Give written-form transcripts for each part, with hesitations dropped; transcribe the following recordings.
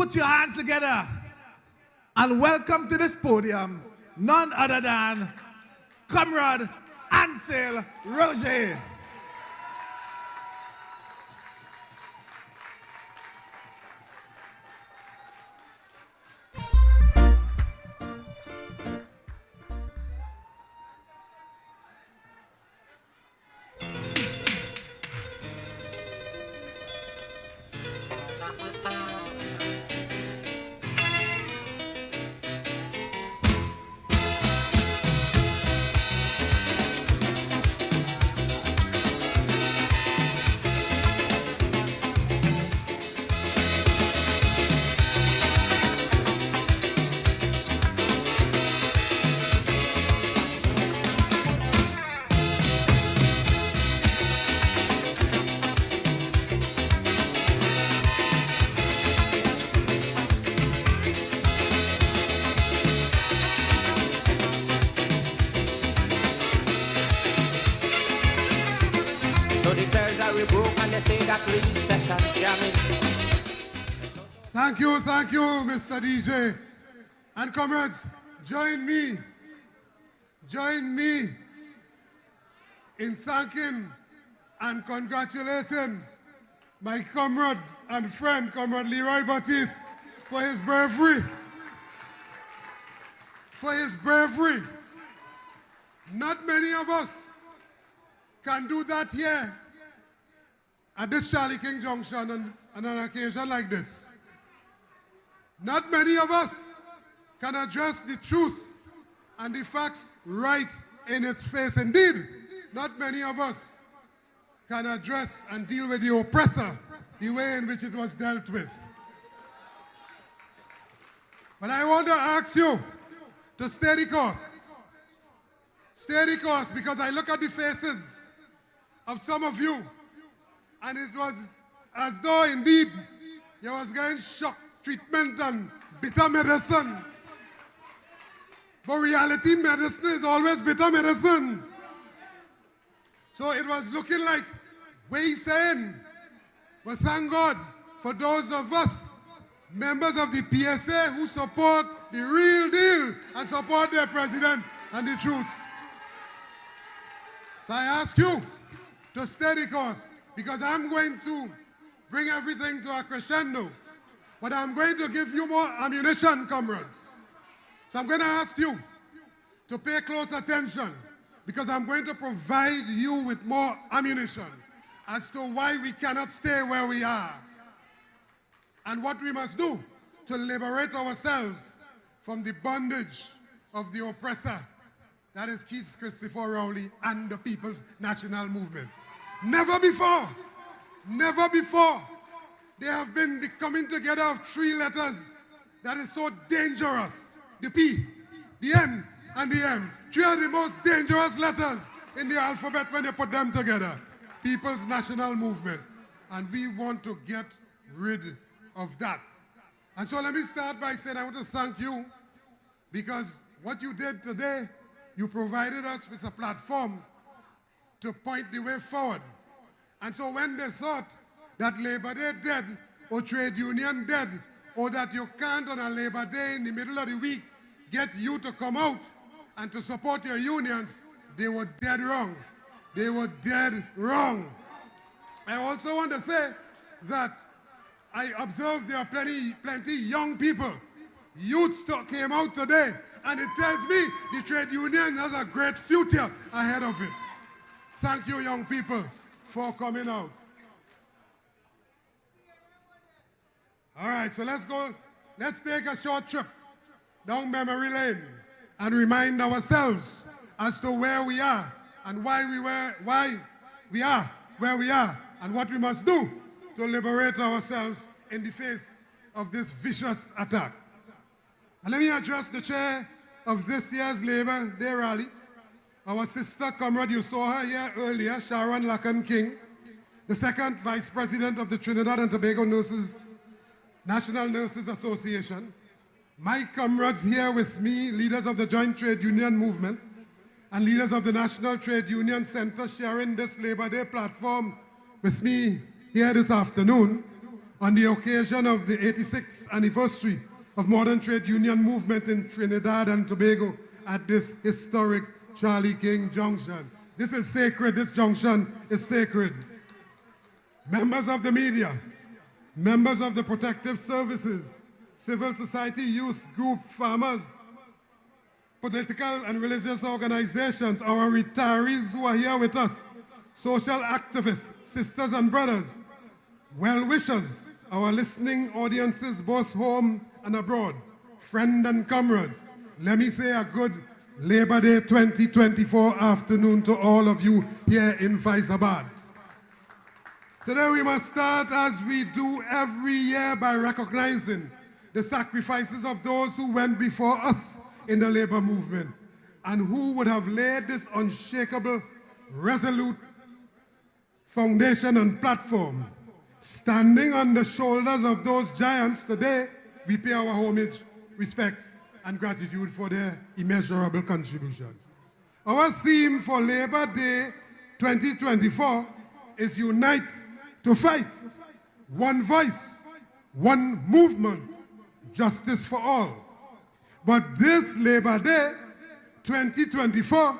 put your hands together and welcome to this podium none other than Comrade Ansel Roget. Thank you, Mr. DJ. And comrades, join me in thanking and congratulating my comrade and friend, Comrade Leroy Baptiste, for his bravery. Not many of us can do that here at this Charlie King Junction and on an occasion like this. Not many of us can address the truth and the facts right in its face. Indeed, not many of us can address and deal with the oppressor the way in which it was dealt with. But I want to ask you to stay the course. Stay the course, because I look at the faces of some of you and it was as though indeed you was getting shock treatment and bitter medicine. But reality medicine is always bitter medicine. So it was looking like way saying, but thank God for those of us, members of the PSA, who support the real deal and support their president and the truth. So I ask you to stay the course, because I'm going to bring everything to a crescendo. But I'm going to give you more ammunition, comrades. So I'm going to ask you to pay close attention, because I'm going to provide you with more ammunition as to why we cannot stay where we are and what we must do to liberate ourselves from the bondage of the oppressor, that is Keith Christopher Rowley and the People's National Movement. Never before there have been the coming together of three letters that is so dangerous. The P, the N, and the M. Three are the most dangerous letters in the alphabet when you put them together. People's National Movement. And we want to get rid of that. And so let me start by saying I want to thank you, because what you did today, you provided us with a platform to point the way forward. And so when they thought that Labor Day dead, or trade union dead, or that you can't on a Labor Day in the middle of the week get you to come out and to support your unions, they were dead wrong. They were dead wrong. I also want to say that I observed there are plenty young people. Youths came out today, and it tells me the trade union has a great future ahead of it. Thank you, young people, for coming out. All right, so let's go. Let's take a short trip down memory lane and remind ourselves as to where we are and why we are where we are and what we must do to liberate ourselves in the face of this vicious attack. And let me address the chair of this year's Labor Day rally, our sister comrade, you saw her here earlier, Sharon Lacan King, the second Vice President of the Trinidad and Tobago National Nurses Association, my comrades here with me, leaders of the Joint Trade Union Movement and leaders of the National Trade Union Center sharing this Labor Day platform with me here this afternoon, on the occasion of the 86th anniversary of modern trade union movement in Trinidad and Tobago at this historic Charlie King Junction. This is sacred, this junction is sacred. Members of the media, members of the protective services, civil society, youth group, farmers, political and religious organizations, our retirees who are here with us, social activists, sisters and brothers, well-wishers, our listening audiences both home and abroad, friends and comrades, let me say a good Labor Day 2024 afternoon to all of you here in Faizabad. Today we must start as we do every year by recognizing the sacrifices of those who went before us in the labor movement and who would have laid this unshakable, resolute foundation and platform. Standing on the shoulders of those giants today, we pay our homage, respect, and gratitude for their immeasurable contributions. Our theme for Labor Day 2024 is Unite to Fight. One voice, one movement, justice for all. But this Labor Day 2024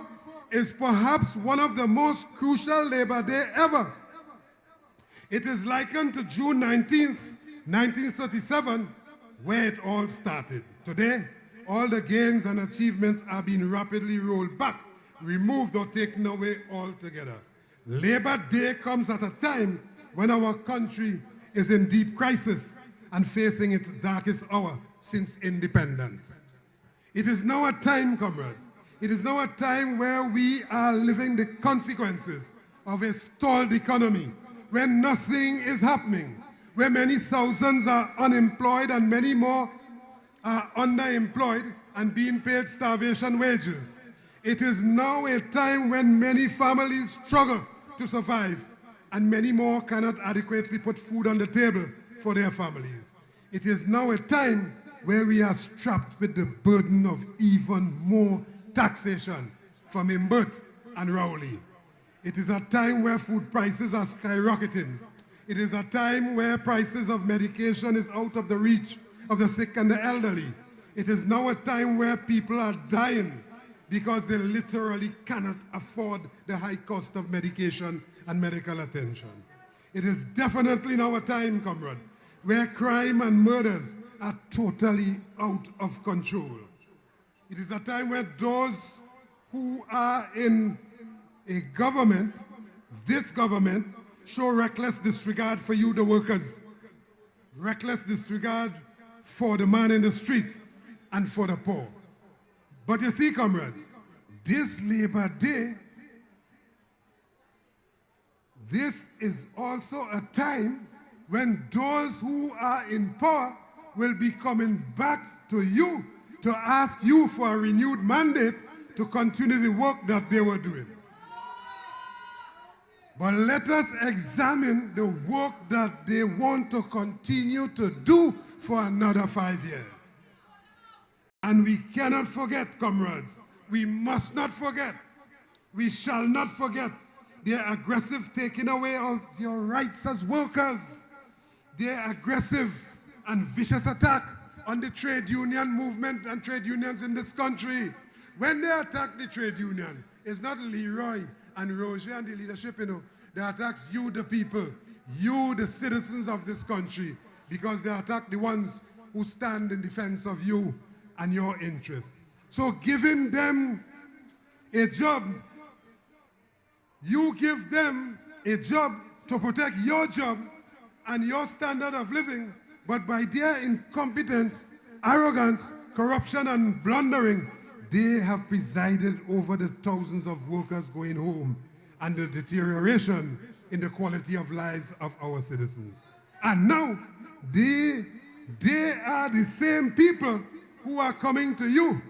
is perhaps one of the most crucial Labor Day ever. It is likened to June 19th, 1937, where it all started. Today, all the gains and achievements are being rapidly rolled back, removed or taken away altogether. Labor Day comes at a time when our country is in deep crisis and facing its darkest hour since independence. It is now a time, comrades, it is now a time where we are living the consequences of a stalled economy, where nothing is happening, where many thousands are unemployed and many more are underemployed and being paid starvation wages. It is now a time when many families struggle to survive and many more cannot adequately put food on the table for their families. It is now a time where we are strapped with the burden of even more taxation from Imbert and Rowley. It is a time where food prices are skyrocketing. It is a time where prices of medication is out of the reach of the sick and the elderly. It is now a time where people are dying because they literally cannot afford the high cost of medication and medical attention. It is definitely now a time, comrade, where crime and murders are totally out of control. It is a time where those who are in a government, this government, show reckless disregard for you, the workers, reckless disregard for the man in the street and for the poor. But you see, comrades, this Labor Day, this is also a time when those who are in power will be coming back to you to ask you for a renewed mandate to continue the work that they were doing. But let us examine the work that they want to continue to do for another 5 years. And we cannot forget, comrades, we must not forget, we shall not forget their aggressive taking away of your rights as workers, their aggressive and vicious attack on the trade union movement and trade unions in this country. When they attack the trade union, it's not Leroy and Roger and the leadership, they attack you, the people, you, the citizens of this country, because they attack the ones who stand in defense of you and your interests. So giving them a job, you give them a job to protect your job and your standard of living, but by their incompetence, arrogance, corruption, and blundering, they have presided over the thousands of workers going home and the deterioration in the quality of lives of our citizens. And now, they are the same people who are coming to you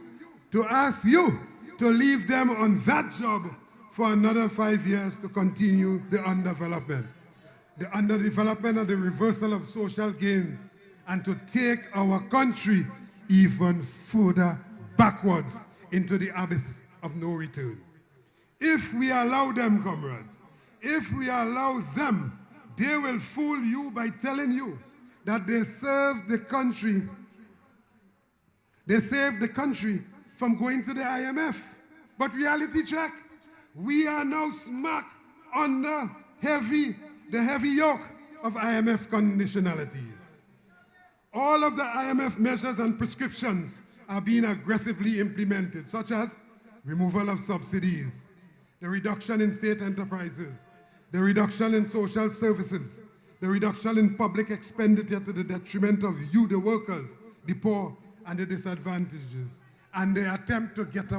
to ask you to leave them on that job for another 5 years to continue the underdevelopment and the reversal of social gains, and to take our country even further backwards into the abyss of no return. If we allow them, comrades, if we allow them, they will fool you by telling you that they saved the country from going to the IMF. But reality check, we are now smack under the heavy yoke of IMF conditionalities. All of the IMF measures and prescriptions are being aggressively implemented, such as removal of subsidies, the reduction in state enterprises, the reduction in social services, the reduction in public expenditure to the detriment of you, the workers, the poor, and the disadvantages, and the attempt to get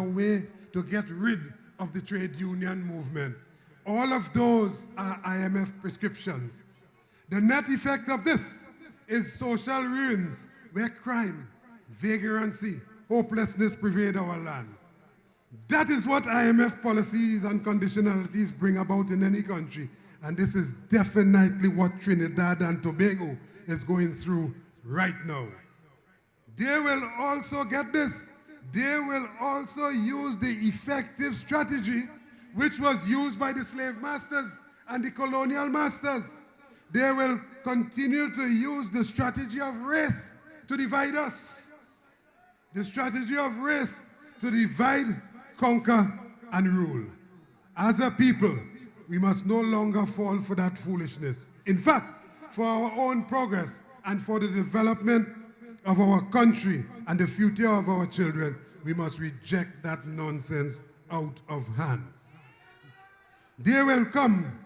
rid of the trade union movement. All of those are IMF prescriptions. The net effect of this is social ruins where crime, vagrancy, hopelessness pervade our land. That is what IMF policies and conditionalities bring about in any country. And this is definitely what Trinidad and Tobago is going through right now. They will also get this. They will also use the effective strategy which was used by the slave masters and the colonial masters. They will continue to use the strategy of race to divide us. The strategy of race to divide, conquer, and rule. As a people, we must no longer fall for that foolishness. In fact, for our own progress and for the development of our country and the future of our children, we must reject that nonsense out of hand. They will come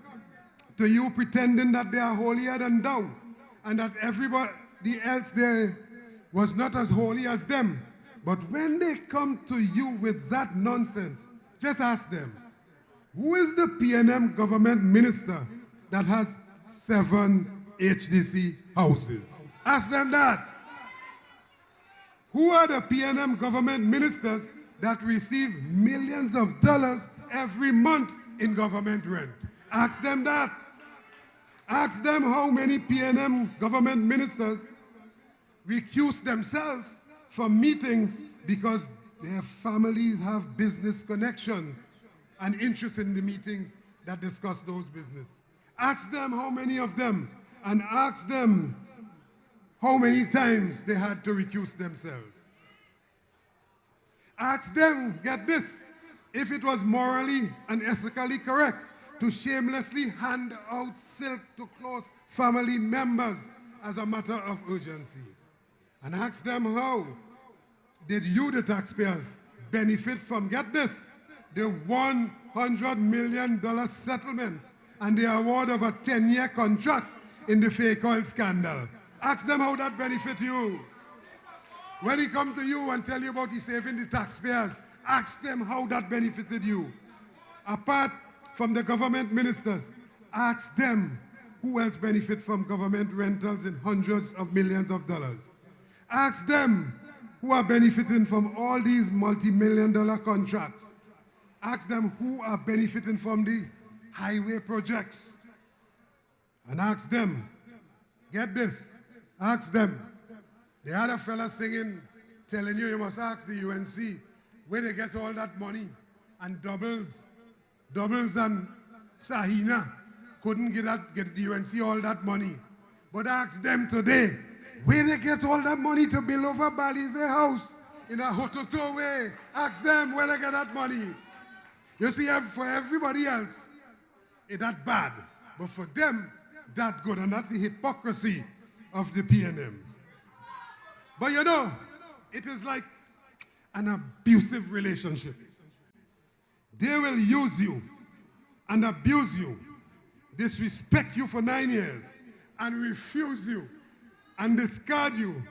to you pretending that they are holier than thou and that everybody else there was not as holy as them. But when they come to you with that nonsense, just ask them, who is the PNM government minister that has 7 HDC houses? Ask them that. Who are the PNM government ministers that receive millions of dollars every month in government rent? Ask them that. Ask them how many PNM government ministers recuse themselves from meetings because their families have business connections and interest in the meetings that discuss those business. Ask them how many of them, and ask them how many times they had to recuse themselves. Ask them, get this, if it was morally and ethically correct to shamelessly hand out silk to close family members as a matter of urgency. And ask them how did you, the taxpayers, benefit from, get this, the $100 million settlement and the award of a 10-year contract in the fake oil scandal. Ask them how that benefit you. When he come to you and tell you about he saving the taxpayers, ask them how that benefited you. Apart from the government ministers, ask them who else benefit from government rentals in hundreds of millions of dollars. Ask them who are benefiting from all these multi-million-dollar contracts. Ask them who are benefiting from the highway projects. And ask them, get this, ask them. The other fella singing, telling you must ask the UNC where they get all that money. And Doubles and Sahina couldn't get the UNC all that money. But ask them today, where they get all that money to build over Bali's house in a Hototo way. Ask them where they get that money. You see, for everybody else, it's that bad. But for them, that good. And that's the hypocrisy of the PNM. But you know, it is like an abusive relationship. They will use you and abuse you, disrespect you for 9 years, and refuse you and discard you.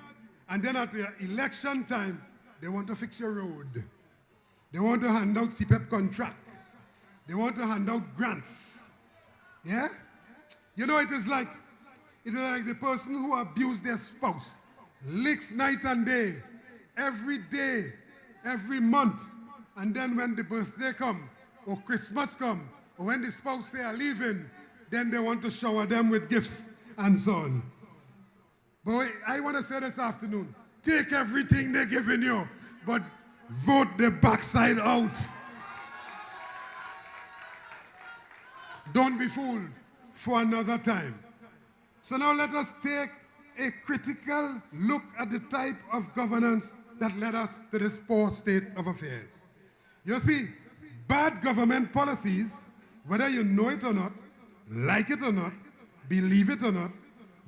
And then at the election time, they want to fix your road. They want to hand out CPEP contract. They want to hand out grants. Yeah? You know, it is like the person who abused their spouse, licks night and day, every month. And then when the birthday come, or Christmas come, or when the spouse say are leaving, then they want to shower them with gifts and so on. But I want to say this afternoon, take everything they're giving you, but vote the backside out. Don't be fooled for another time. So now let us take a critical look at the type of governance that led us to this poor state of affairs. You see, bad government policies, whether you know it or not, like it or not, believe it or not,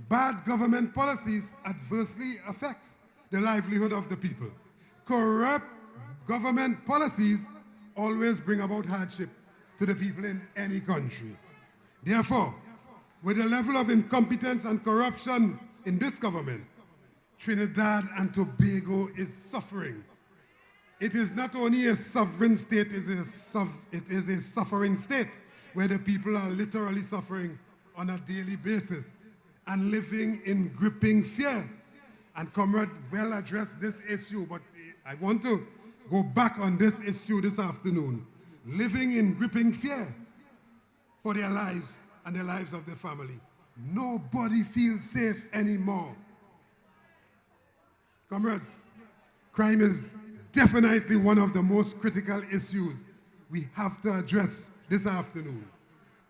bad government policies adversely affects the livelihood of the people. Corrupt government policies always bring about hardship to the people in any country. Therefore, with the level of incompetence and corruption in this government, Trinidad and Tobago is suffering. It is not only a sovereign state, it is a suffering state where the people are literally suffering on a daily basis and living in gripping fear. And Comrade well addressed this issue, but I want to go back on this issue this afternoon. Living in gripping fear for their lives and the lives of their family. Nobody feels safe anymore. Comrades, crime is definitely one of the most critical issues we have to address this afternoon.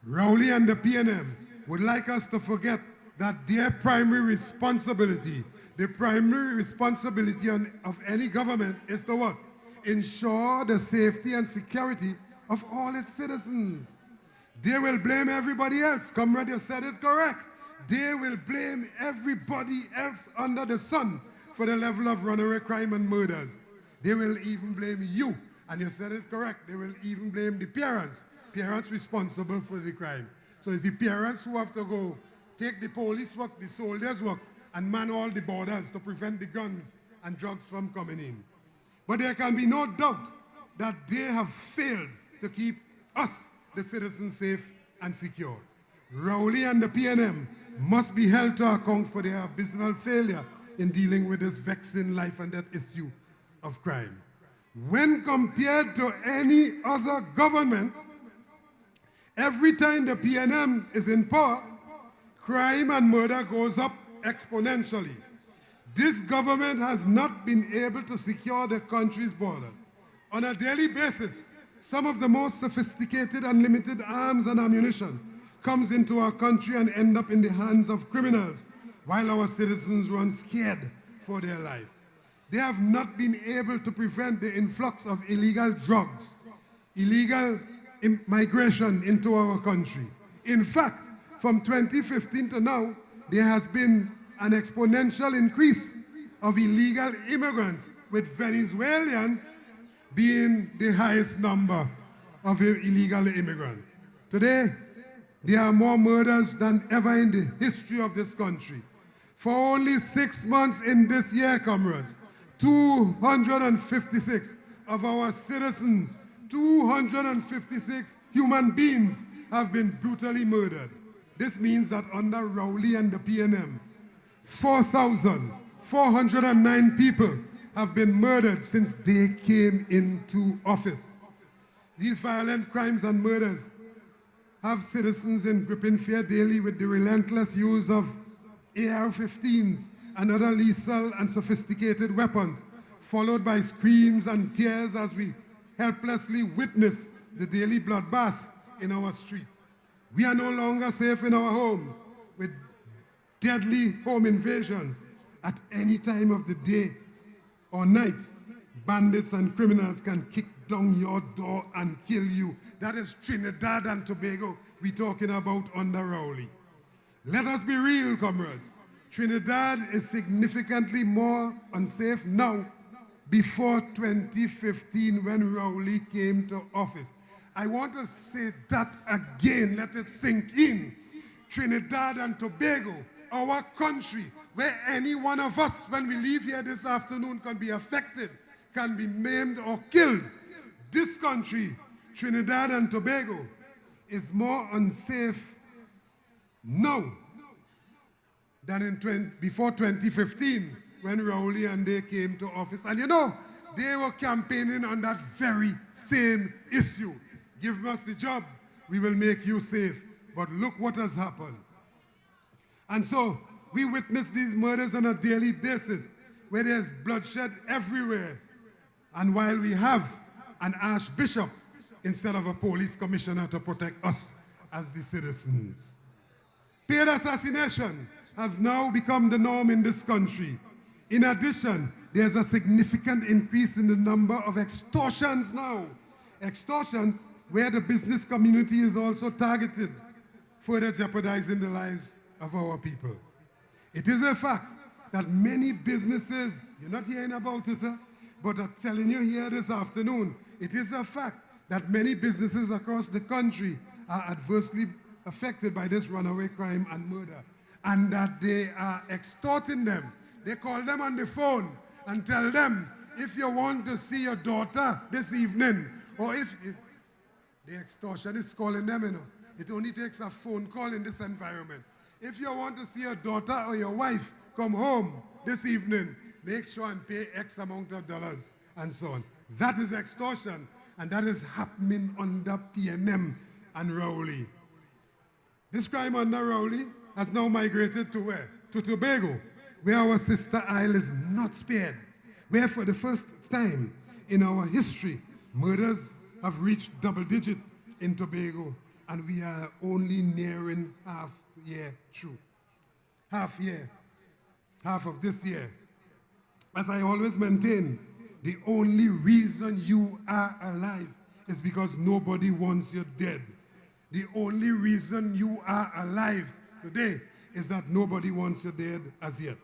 Rowley and the PNM would like us to forget that their primary responsibility, the primary responsibility of any government is to what? Ensure the safety and security of all its citizens. They will blame everybody else. Comrade, you said it correct. They will blame everybody else under the sun for the level of runaway crime and murders. They will even blame you. And you said it correct. They will even blame the parents responsible for the crime. So it's the parents who have to go take the police work, the soldiers' work, and man all the borders to prevent the guns and drugs from coming in. But there can be no doubt that they have failed to keep us, the citizens, safe and secure. Rowley and the PNM must be held to account for their abysmal failure in dealing with this vexing life and death issue of crime. When compared to any other government, every time the PNM is in power, crime and murder goes up exponentially. This government has not been able to secure the country's borders. On a daily basis, some of the most sophisticated unlimited arms and ammunition comes into our country and end up in the hands of criminals, while our citizens run scared for their life. They have not been able to prevent the influx of illegal drugs, illegal migration into our country. In fact, from 2015 to now, there has been an exponential increase of illegal immigrants, with Venezuelans being the highest number of illegal immigrants. Today, there are more murders than ever in the history of this country. For only 6 months in this year, comrades, 256 of our citizens, 256 human beings have been brutally murdered. This means that under Rowley and the PNM, 4,409 people have been murdered since they came into office. These violent crimes and murders have citizens in gripping fear daily with the relentless use of AR-15s and other lethal and sophisticated weapons, followed by screams and tears as we helplessly witness the daily bloodbath in our street. We are no longer safe in our homes with deadly home invasions at any time of the day or night. Bandits and criminals can kick down your door and kill you. That is Trinidad and Tobago we're talking about under Rowley. Let us be real, comrades. Trinidad is significantly more unsafe now before 2015 when Rowley came to office. I want to say that again, let it sink in. Trinidad and Tobago, our country, where any one of us, when we leave here this afternoon, can be affected, can be maimed or killed. This country, Trinidad and Tobago, is more unsafe now than before 2015 when Rowley and they came to office. And you know, they were campaigning on that very same issue. Give us the job, we will make you safe. But look what has happened. And so we witness these murders on a daily basis where there's bloodshed everywhere. And while we have an archbishop instead of a police commissioner to protect us as the citizens. Paid assassination, have now become the norm in this country. In addition, there's a significant increase in the number of extortions now. Extortions where the business community is also targeted, further jeopardizing the lives of our people. It is a fact that many businesses, you're not hearing about it, but I'm telling you here this afternoon, it is a fact that many businesses across the country are adversely affected by this runaway crime and murder, and that they are extorting them. They call them on the phone and tell them, if you want to see your daughter this evening, or the extortion is calling them, you know. It only takes a phone call in this environment. If you want to see your daughter or your wife come home this evening, make sure and pay X amount of dollars and so on. That is extortion, and that is happening under PNM and Rowley. This crime under Rowley has now migrated to where? To Tobago, where our sister isle is not spared, where for the first time in our history, murders have reached double digit in Tobago, and we are only nearing half year through. Half of this year. As I always maintain, the only reason you are alive is because nobody wants you dead. The only reason you are alive today is that nobody wants you dead as yet.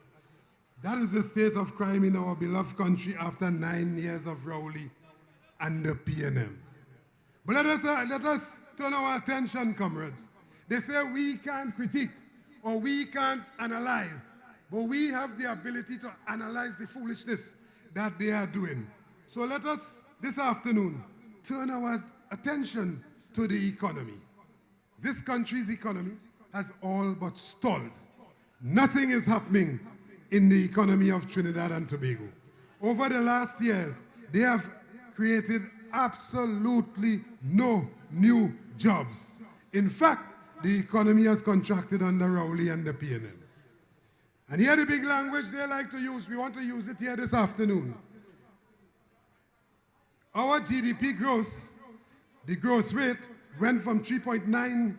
That is the state of crime in our beloved country after 9 years of Rowley and the PNM. But let us turn our attention, comrades. They say we can't critique or we can't analyze, but we have the ability to analyze the foolishness that they are doing. So let us, this afternoon, turn our attention to the economy. This country's economy has all but stalled. Nothing is happening in the economy of Trinidad and Tobago. Over the last years, they have created absolutely no new jobs. In fact, the economy has contracted under Rowley and the PNM. And here the big language they like to use, we want to use it here this afternoon. Our GDP growth, the growth rate, went from 3.9%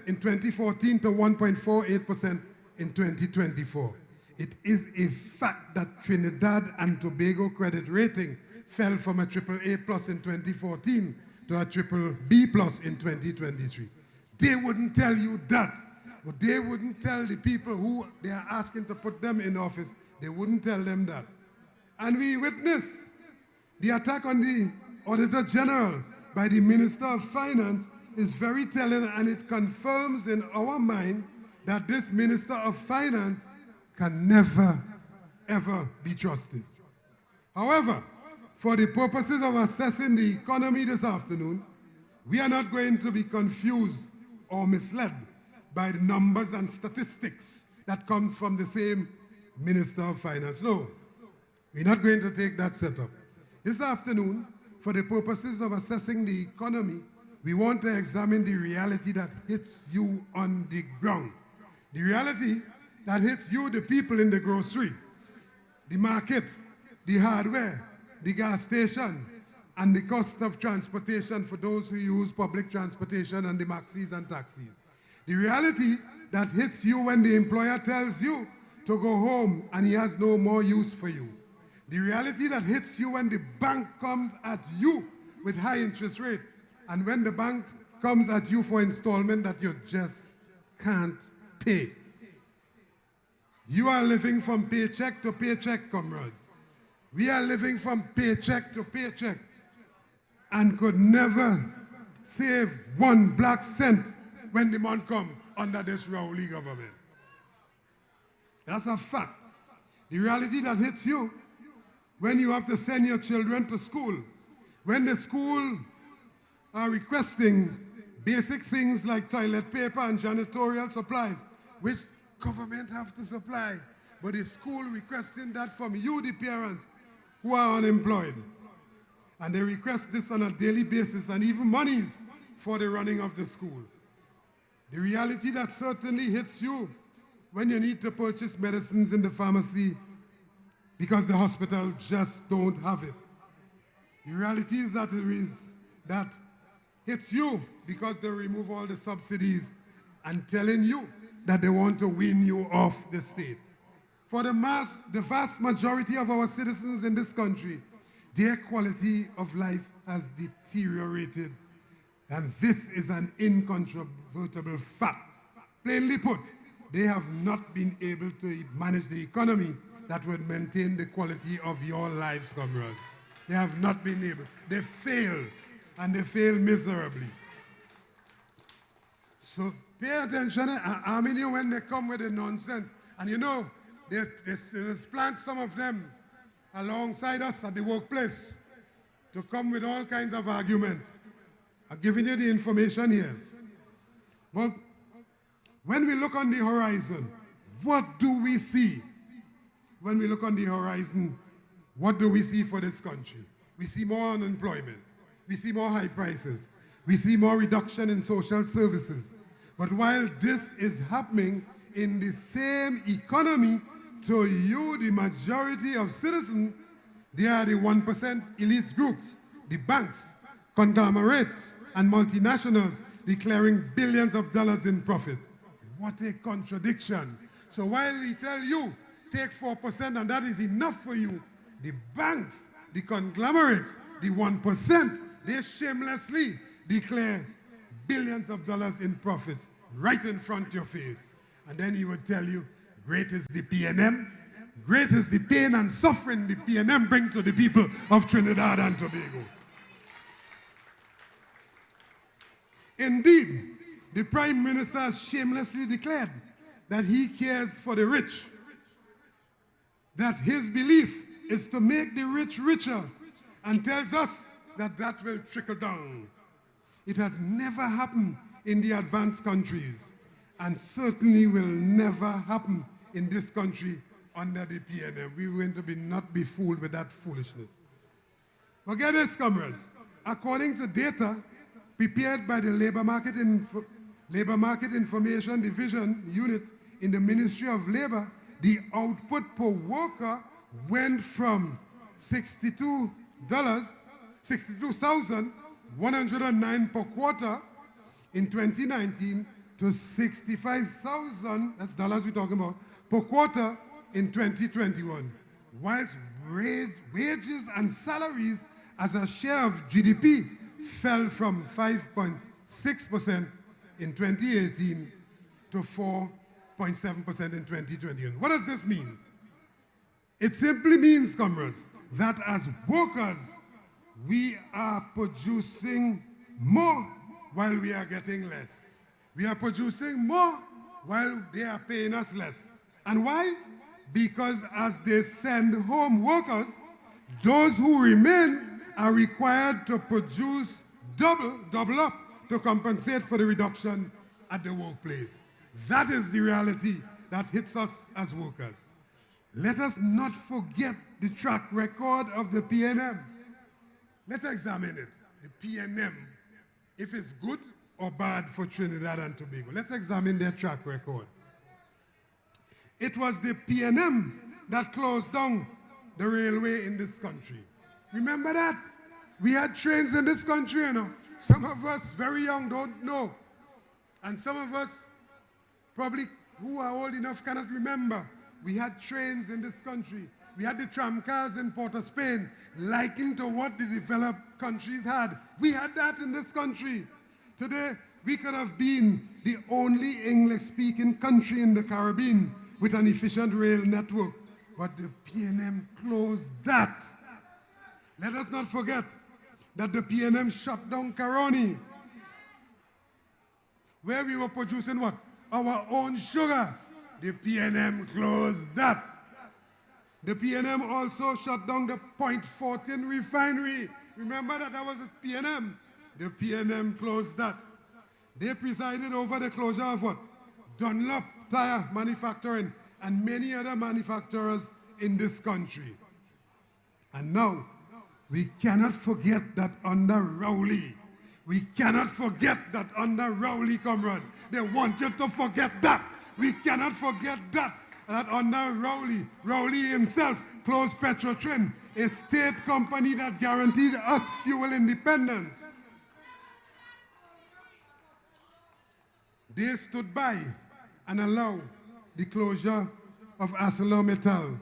in 2014 to 1.48% in 2024. It is a fact that Trinidad and Tobago credit rating fell from a AAA plus in 2014 to a triple B plus in 2023. They wouldn't tell you that. But they wouldn't tell the people who they are asking to put them in office, they wouldn't tell them that. And we witness the attack on the Auditor General by the Minister of Finance is very telling, and it confirms in our mind that this Minister of Finance can never, ever be trusted. However, for the purposes of assessing the economy this afternoon, we are not going to be confused or misled by the numbers and statistics that comes from the same Minister of Finance. No, we're not going to take that setup. This afternoon, for the purposes of assessing the economy, we want to examine the reality that hits you on the ground. The reality that hits you, the people in the grocery, the market, the hardware, the gas station, and the cost of transportation for those who use public transportation and the maxis and taxis. The reality that hits you when the employer tells you to go home and he has no more use for you. The reality that hits you when the bank comes at you with high interest rate, and when the bank comes at you for installment that you just can't pay. You are living from paycheck to paycheck, comrades. We are living from paycheck to paycheck and could never save one black cent when the month comes under this Rowley government. That's a fact. The reality that hits you when you have to send your children to school, when the school are requesting basic things like toilet paper and janitorial supplies, which government have to supply, but the school requesting that from you, the parents, who are unemployed. And they request this on a daily basis and even monies for the running of the school. The reality that certainly hits you when you need to purchase medicines in the pharmacy because the hospital just don't have it. The reality is that hits you because they remove all the subsidies and telling you that they want to wean you off the state. For the vast majority of our citizens in this country, their quality of life has deteriorated. And this is an incontrovertible fact. Plainly put, they have not been able to manage the economy that would maintain the quality of your lives, comrades. They have not been able. They fail, and they fail miserably. So pay attention. I mean, you when they come with the nonsense. And you know, they plant some of them alongside us at the workplace to come with all kinds of argument. I'm giving you the information here. Well, when we look on the horizon, what do we see? When we look on the horizon, what do we see for this country? We see more unemployment. We see more high prices. We see more reduction in social services. But while this is happening in the same economy, to you, the majority of citizens, they are the 1% elite groups, the banks, conglomerates, and multinationals declaring billions of dollars in profit. What a contradiction. So while we tell you, take 4% and that is enough for you, the banks, the conglomerates, the 1%, they shamelessly declare billions of dollars in profit right in front of your face. And then he would tell you, great is the PNM, great is the pain and suffering the PNM bring to the people of Trinidad and Tobago. Indeed, the Prime Minister has shamelessly declared that he cares for the rich, that his belief is to make the rich richer, and tells us that that will trickle down. It has never happened in the advanced countries, and certainly will never happen in this country under the PNM. We're going to not be fooled with that foolishness. But get this, comrades. According to data prepared by the Labor Market Information Division unit in the Ministry of Labor, the output per worker went from $62,109 per quarter in 2019 to 65,000, that's dollars we're talking about, per quarter in 2021. Whilst wages and salaries as a share of GDP fell from 5.6% in 2018 to 4.7% in 2021. What does this mean? It simply means, comrades, that as workers, we are producing more while we are getting less. We are producing more while they are paying us less. And why? Because as they send home workers, those who remain are required to produce double up to compensate for the reduction at the workplace. That is the reality that hits us as workers. Let us not forget the track record of the PNM. Let's examine it. The PNM, if it's good or bad for Trinidad and Tobago. Let's examine their track record. It was the PNM that closed down the railway in this country. Remember that? We had trains in this country, you know. Some of us very young don't know. And some of us probably who are old enough cannot remember. We had trains in this country. We had the tram cars in Port of Spain, likened to what the developed countries had. We had that in this country. Today, we could have been the only English-speaking country in the Caribbean with an efficient rail network. But the PNM closed that. Let us not forget that the PNM shut down Caroni, where we were producing what? Our own sugar. The PNM closed that. The PNM also shut down the Point 14 refinery. Remember that was a PNM. The PNM closed that. They presided over the closure of what? Dunlop tire manufacturing and many other manufacturers in this country. And now, we cannot forget that under Rowley. We cannot forget that under Rowley, comrade. They want you to forget that. We cannot forget that under Rowley himself closed Petrotrin, a state company that guaranteed us fuel independence. They stood by and allow the closure of ArcelorMittal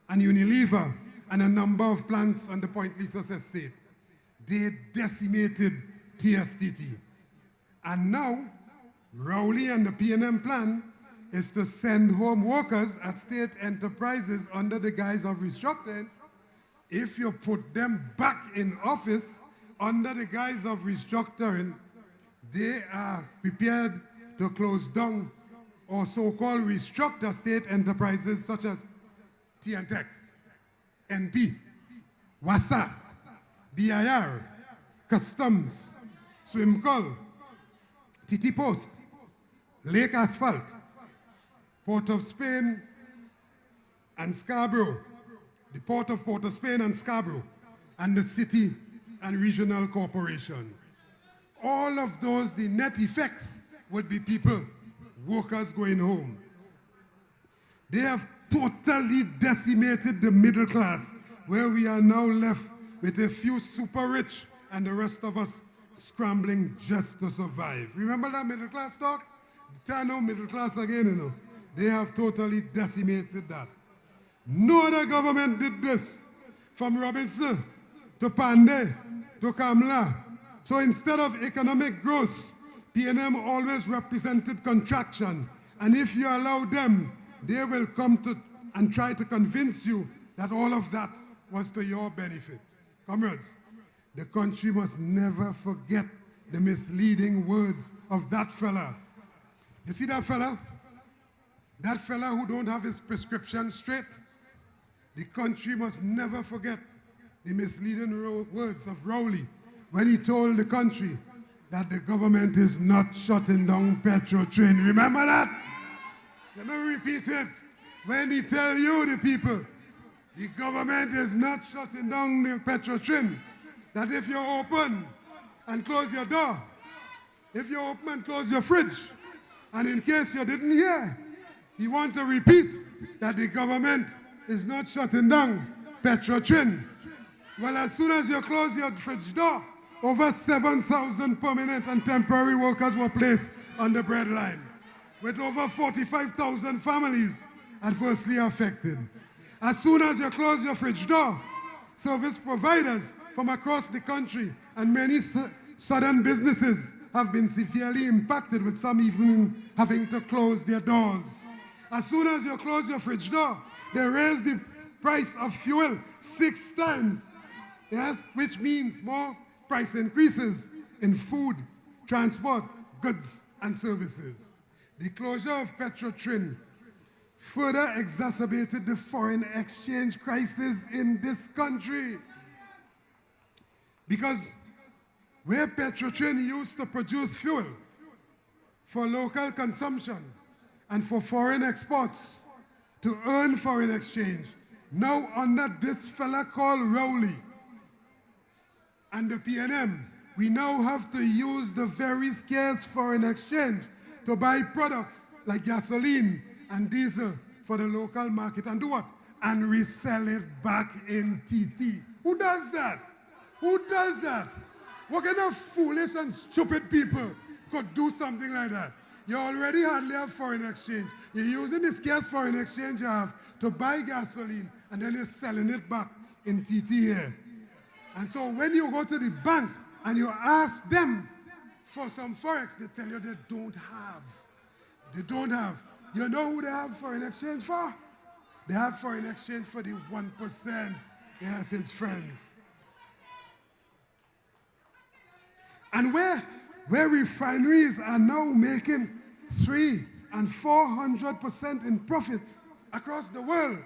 and Unilever and a number of plants on the Point Lisas estate. They decimated TSTT. And now, Rowley and the P&M plan is to send home workers at state enterprises under the guise of restructuring. If you put them back in office under the guise of restructuring, they are prepared to close down or so-called restructure state enterprises such as TNTech, NP, WASA, BIR, Customs, Swimcol, TT Post, Lake Asphalt, Port of Spain and Scarborough, the Port of Port of Spain and Scarborough, and the city and regional corporations. All of those, the net effects would be people, workers going home. They have totally decimated the middle class, where we are now left with a few super rich and the rest of us scrambling just to survive. Remember that middle class talk? Turn out middle class again, you know. They have totally decimated that. No other government did this, from Robinson to Pandey to Kamla. So instead of economic growth, P&M always represented contraction. And if you allow them, they will come to and try to convince you that all of that was to your benefit. Comrades, the country must never forget the misleading words of that fella. You see that fella? That fella who don't have his prescription straight? The country must never forget the misleading words of Rowley when he told the country that the government is not shutting down Petro Train. Remember that? Let me repeat it. When he tell you, the people, the government is not shutting down the Petro Train, that if you open and close your door, if you open and close your fridge, and in case you didn't hear, he want to repeat that the government is not shutting down Petro Train. Well, as soon as you close your fridge door, over 7,000 permanent and temporary workers were placed on the breadline, with over 45,000 families adversely affected. As soon as you close your fridge door, service providers from across the country and many southern businesses have been severely impacted, with some even having to close their doors. As soon as you close your fridge door, they raise the price of fuel 6 times, yes, which means more price increases in food, transport, goods, and services. The closure of Petro Train further exacerbated the foreign exchange crisis in this country. Because where Petro Train used to produce fuel for local consumption and for foreign exports to earn foreign exchange, now under this fella called Rowley and the P&M, we now have to use the very scarce foreign exchange to buy products like gasoline and diesel for the local market and do what? And resell it back in TT. Who does that? Who does that? What kind of foolish and stupid people could do something like that? You already hardly have foreign exchange. You're using the scarce foreign exchange you have to buy gasoline, and then you're selling it back in TT here. And so when you go to the bank and you ask them for some forex, they tell you they don't have. They don't have. You know who they have foreign exchange for? They have foreign exchange for the 1%. Yes, his friends. And where refineries are now making 300% and 400% in profits across the world,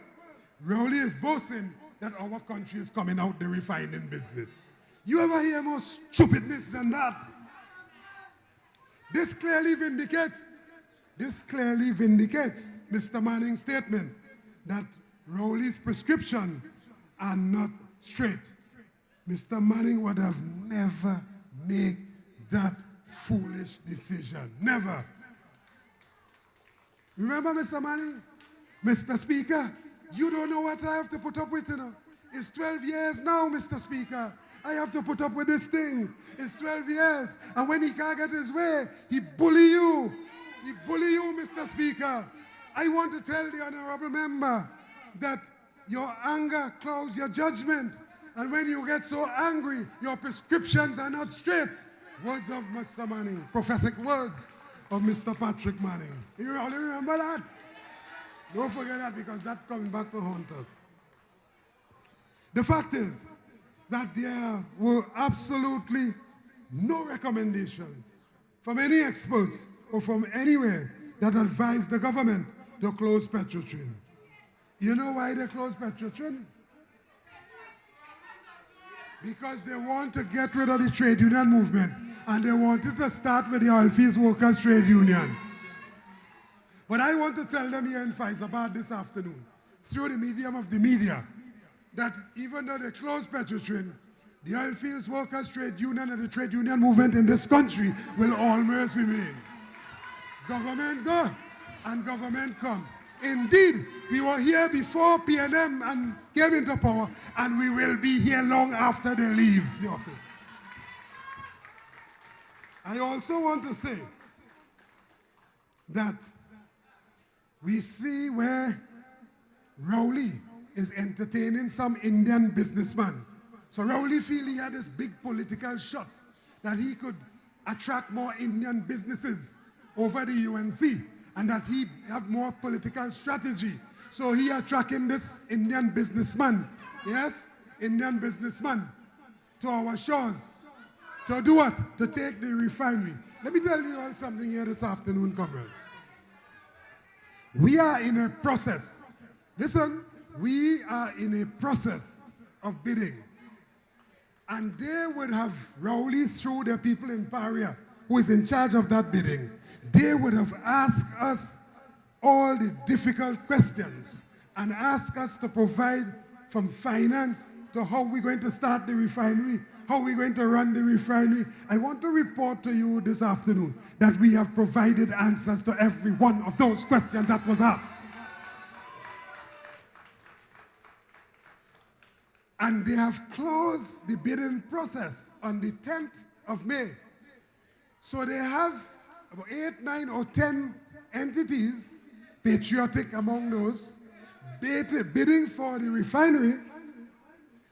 Rowley is boasting that our country is coming out the refining business. You ever hear more stupidness than that? This clearly vindicates Mr. Manning's statement that Rowley's prescription are not straight. Mr. Manning would have never made that foolish decision. Never. Remember, Mr. Manning? Mr. Speaker, you don't know what I have to put up with, you know. It's 12 years now, Mr. Speaker. I have to put up with this thing. It's 12 years. And when he can't get his way, he bully you. He bully you, Mr. Speaker. I want to tell the honorable member that your anger clouds your judgment. And when you get so angry, your prescriptions are not straight. Words of Mr. Manning, prophetic words of Mr. Patrick Manning. You all remember that? Don't forget that, because that's coming back to haunt us. The fact is that there were absolutely no recommendations from any experts or from anywhere that advised the government to close Petrotrin. You know why they closed Petrotrin? Because they want to get rid of the trade union movement, and they wanted to start with the Oilfields Workers Trade Union. But I want to tell them here in Faizabad this afternoon, through the medium of the media, that even though they closed Petrotrin, the Oilfields Workers Trade Union and the trade union movement in this country will always remain. Government go and government come. Indeed, we were here before PNM and came into power, and we will be here long after they leave the office. I also want to say that we see where Rowley is entertaining some Indian businessman. So Rowley feel he had this big political shot that he could attract more Indian businesses over the UNC, and that he have more political strategy. So he attracting this Indian businessman, yes, Indian businessman, to our shores. To do what? To take the refinery. Let me tell you all something here this afternoon, comrades. We are in a process. Listen, we are in a process of bidding. And they would have Rowley, through the people in Paria, who is in charge of that bidding, they would have asked us all the difficult questions and asked us to provide from finance to how we're going to start the refinery, how we're going to run the refinery. I want to report to you this afternoon that we have provided answers to every one of those questions that was asked. And they have closed the bidding process on the 10th of May. So they have about 8, 9, or 10 entities, patriotic among those, bidding for the refinery,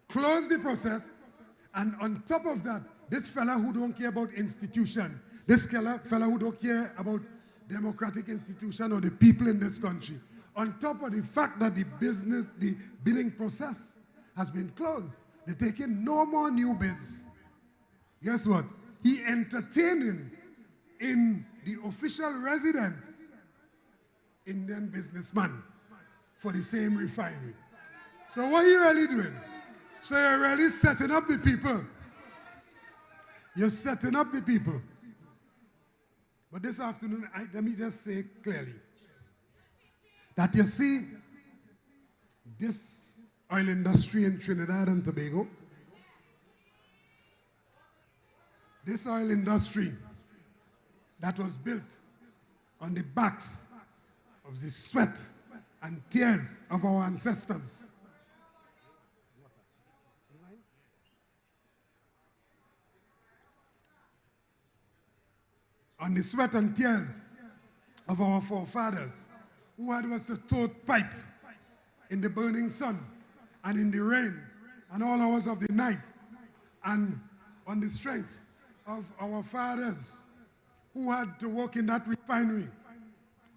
close the process, and on top of that, this fella who don't care about institution, this fella who don't care about democratic institution or the people in this country, on top of the fact that the bidding process has been closed, they're taking no more new bids. Guess what? He entertaining in the official residence Indian businessman for the same refinery. So what are you really doing? So you're really setting up the people. You're setting up the people. But this afternoon, let me just say clearly that you see this oil industry in Trinidad and Tobago, this oil industry that was built on the backs of the sweat and tears of our ancestors. On the sweat and tears of our forefathers, who had was the third pipe in the burning sun and in the rain and all hours of the night, and on the strength of our fathers who had to work in that refinery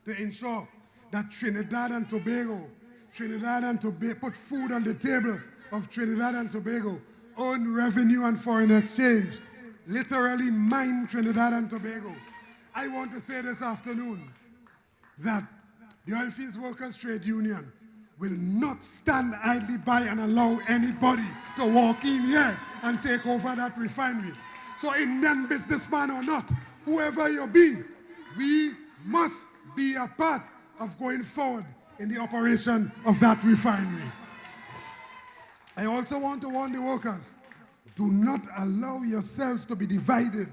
to ensure that Trinidad and Tobago put food on the table of Trinidad and Tobago, earn revenue and foreign exchange, literally mine Trinidad and Tobago. I want to say this afternoon that the Oilfields Workers Trade Union will not stand idly by and allow anybody to walk in here and take over that refinery. So Indian businessman or not, whoever you be, we must be a part of going forward in the operation of that refinery. I also want to warn the workers, do not allow yourselves to be divided.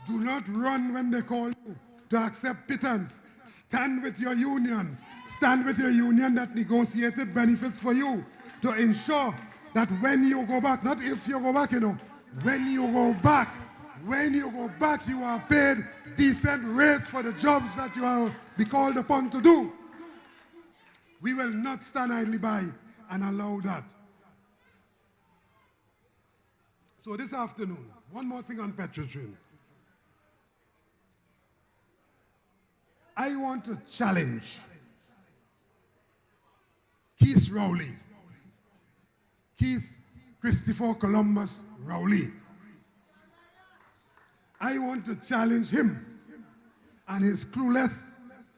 Do not run when they call you to accept pittance. Stand with your union. Stand with your union that negotiated benefits for you to ensure that when you go back, not if you go back, when you go back, When you go back, you are paid decent rates for the jobs that you are be called upon to do. We will not stand idly by and allow that. So this afternoon, one more thing on Petrotrin. I want to challenge Keith Rowley, Keith Christopher Columbus Rowley. I want to challenge him and his clueless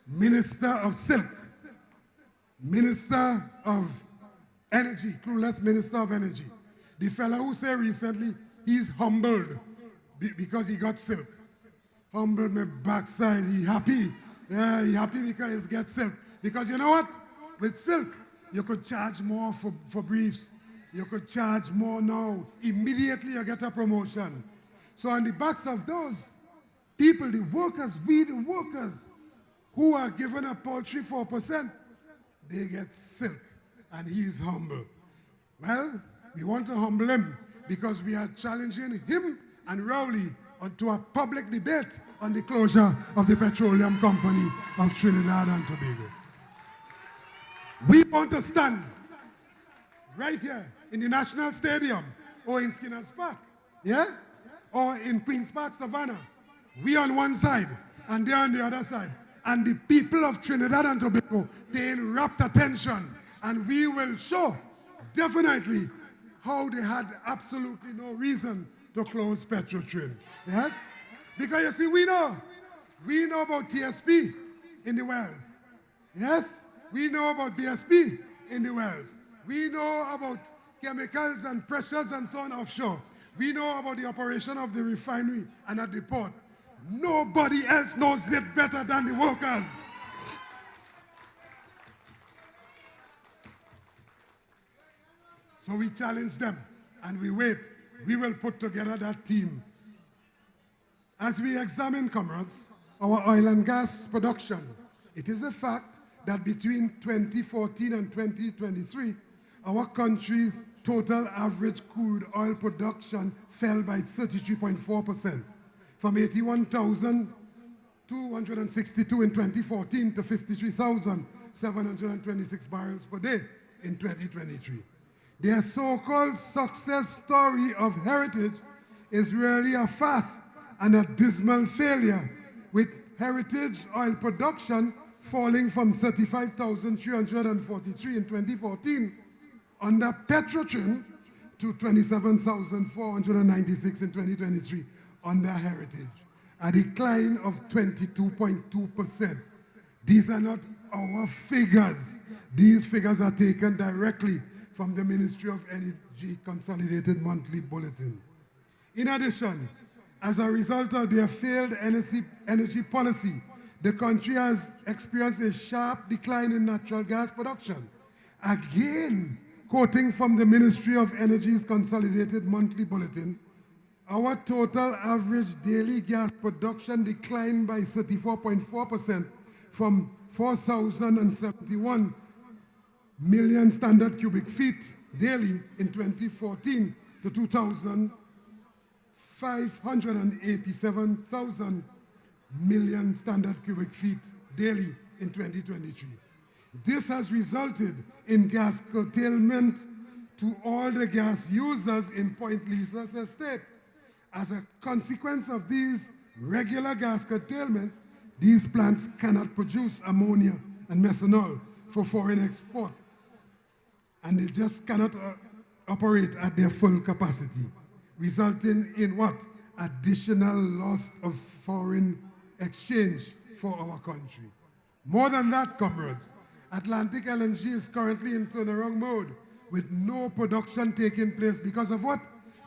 Minister of Silk, Minister of Energy, clueless Minister of Energy. The fellow who said recently he's humbled because he got silk. Humbled my backside, he happy. Yeah, he happy because he gets silk. Because you know what? With silk, you could charge more for briefs. You could charge more now. Immediately you get a promotion. So on the backs of those people, the workers, we the workers, who are given a paltry 4%, they get silk, and he's humble. Well, we want to humble him because we are challenging him and Rowley to a public debate on the closure of the Petroleum Company of Trinidad and Tobago. We want to stand right here in the National Stadium or in Skinner's Park, yeah? Or in Queen's Park, Savannah. We on one side and they on the other side. And the people of Trinidad and Tobago, paying rapt attention. And we will show, definitely, how they had absolutely no reason to close Petrotrin. Yes? Because you see, we know about TSP in the wells. Yes? We know about BSP in the wells. We know about chemicals and pressures and so on offshore. We know about the operation of the refinery and at the port. Nobody else knows it better than the workers. So we challenge them and we wait. We will put together that team. As we examine, comrades, our oil and gas production, it is a fact that between 2014 and 2023, our country's total average crude oil production fell by 33.4%, from 81,262 in 2014 to 53,726 barrels per day in 2023. Their so-called success story of heritage is really a farce and a dismal failure, with heritage oil production falling from 35,343 in 2014 under Petrotrin to 27,496 in 2023 under heritage, a decline of 22.2%. These are not our figures. These figures are taken directly from the Ministry of Energy Consolidated Monthly Bulletin. In addition, as a result of their failed energy policy, the country has experienced a sharp decline in natural gas production. Again, quoting from the Ministry of Energy's Consolidated Monthly Bulletin, our total average daily gas production declined by 34.4% from 4,071 million standard cubic feet daily in 2014 to 2,587,000 million standard cubic feet daily in 2023. This has resulted in gas curtailment to all the gas users in Point Lisa's estate. As a consequence of these regular gas curtailments, these plants cannot produce ammonia and methanol for foreign export, and they just cannot operate at their full capacity, resulting in what? Additional loss of foreign exchange for our country. More than that, comrades, Atlantic LNG is currently in turnaround mode with no production taking place because of what?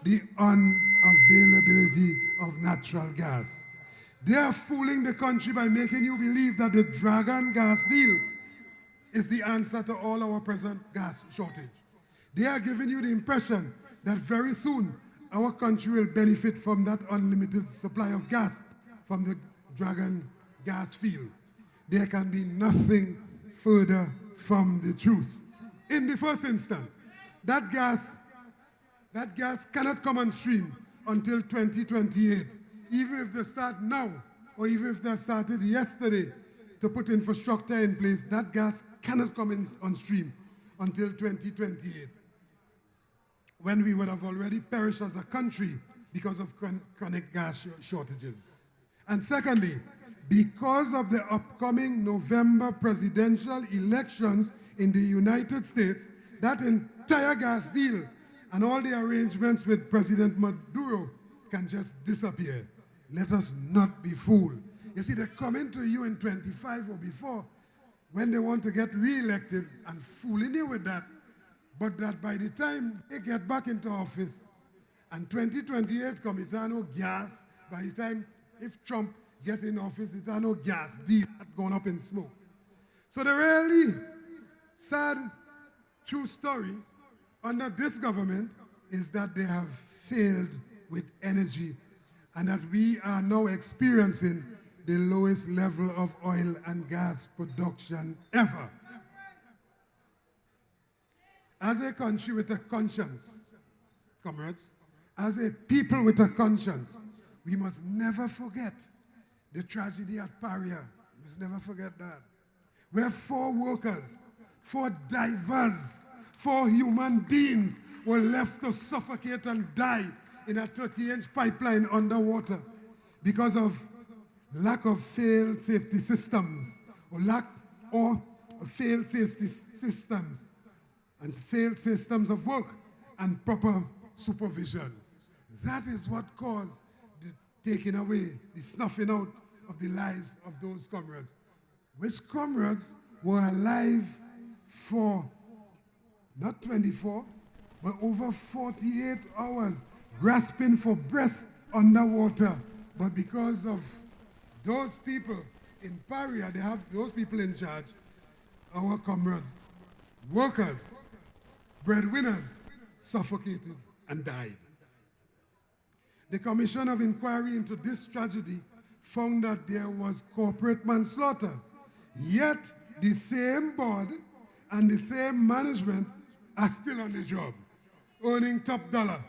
The unavailability of natural gas. They are fooling the country by making you believe that the Dragon gas deal is the answer to all our present gas shortage. They are giving you the impression that very soon our country will benefit from that unlimited supply of gas from the Dragon gas field. There can be nothing further from the truth. In the first instance, that gas cannot come on stream until 2028, even if they start now, or even if they started yesterday to put infrastructure in place, that gas cannot come in on stream until 2028, when we would have already perished as a country because of chronic gas shortages. And secondly, because of the upcoming November presidential elections in the United States, that entire gas deal and all the arrangements with President Maduro can just disappear. Let us not be fooled. You see, they're coming to you in 25 or before when they want to get re-elected and fooling you with that, but that by the time they get back into office and 2028 come, it has no gas. By the time, if Trump get in office, it has no gas. Deal had gone up in smoke. So the really sad, true story under this government is that they have failed with energy, and that we are now experiencing the lowest level of oil and gas production ever. As a country with a conscience, comrades, as a people with a conscience, we must never forget the tragedy at Paria. We must never forget that. Where 4 workers, 4 divers, 4 human beings were left to suffocate and die in a 30-inch pipeline underwater because of lack of failed safety systems, or failed safety systems, and failed systems of work and proper supervision. That is what caused the taking away, the snuffing out of the lives of those comrades, which comrades were alive for not 24, but over 48 hours, grasping for breath underwater. But because of those people in Paria, they have those people in charge, our comrades, workers, breadwinners, suffocated and died. The Commission of Inquiry into this tragedy found that there was corporate manslaughter, yet the same board and the same management are still on the job, earning top dollar,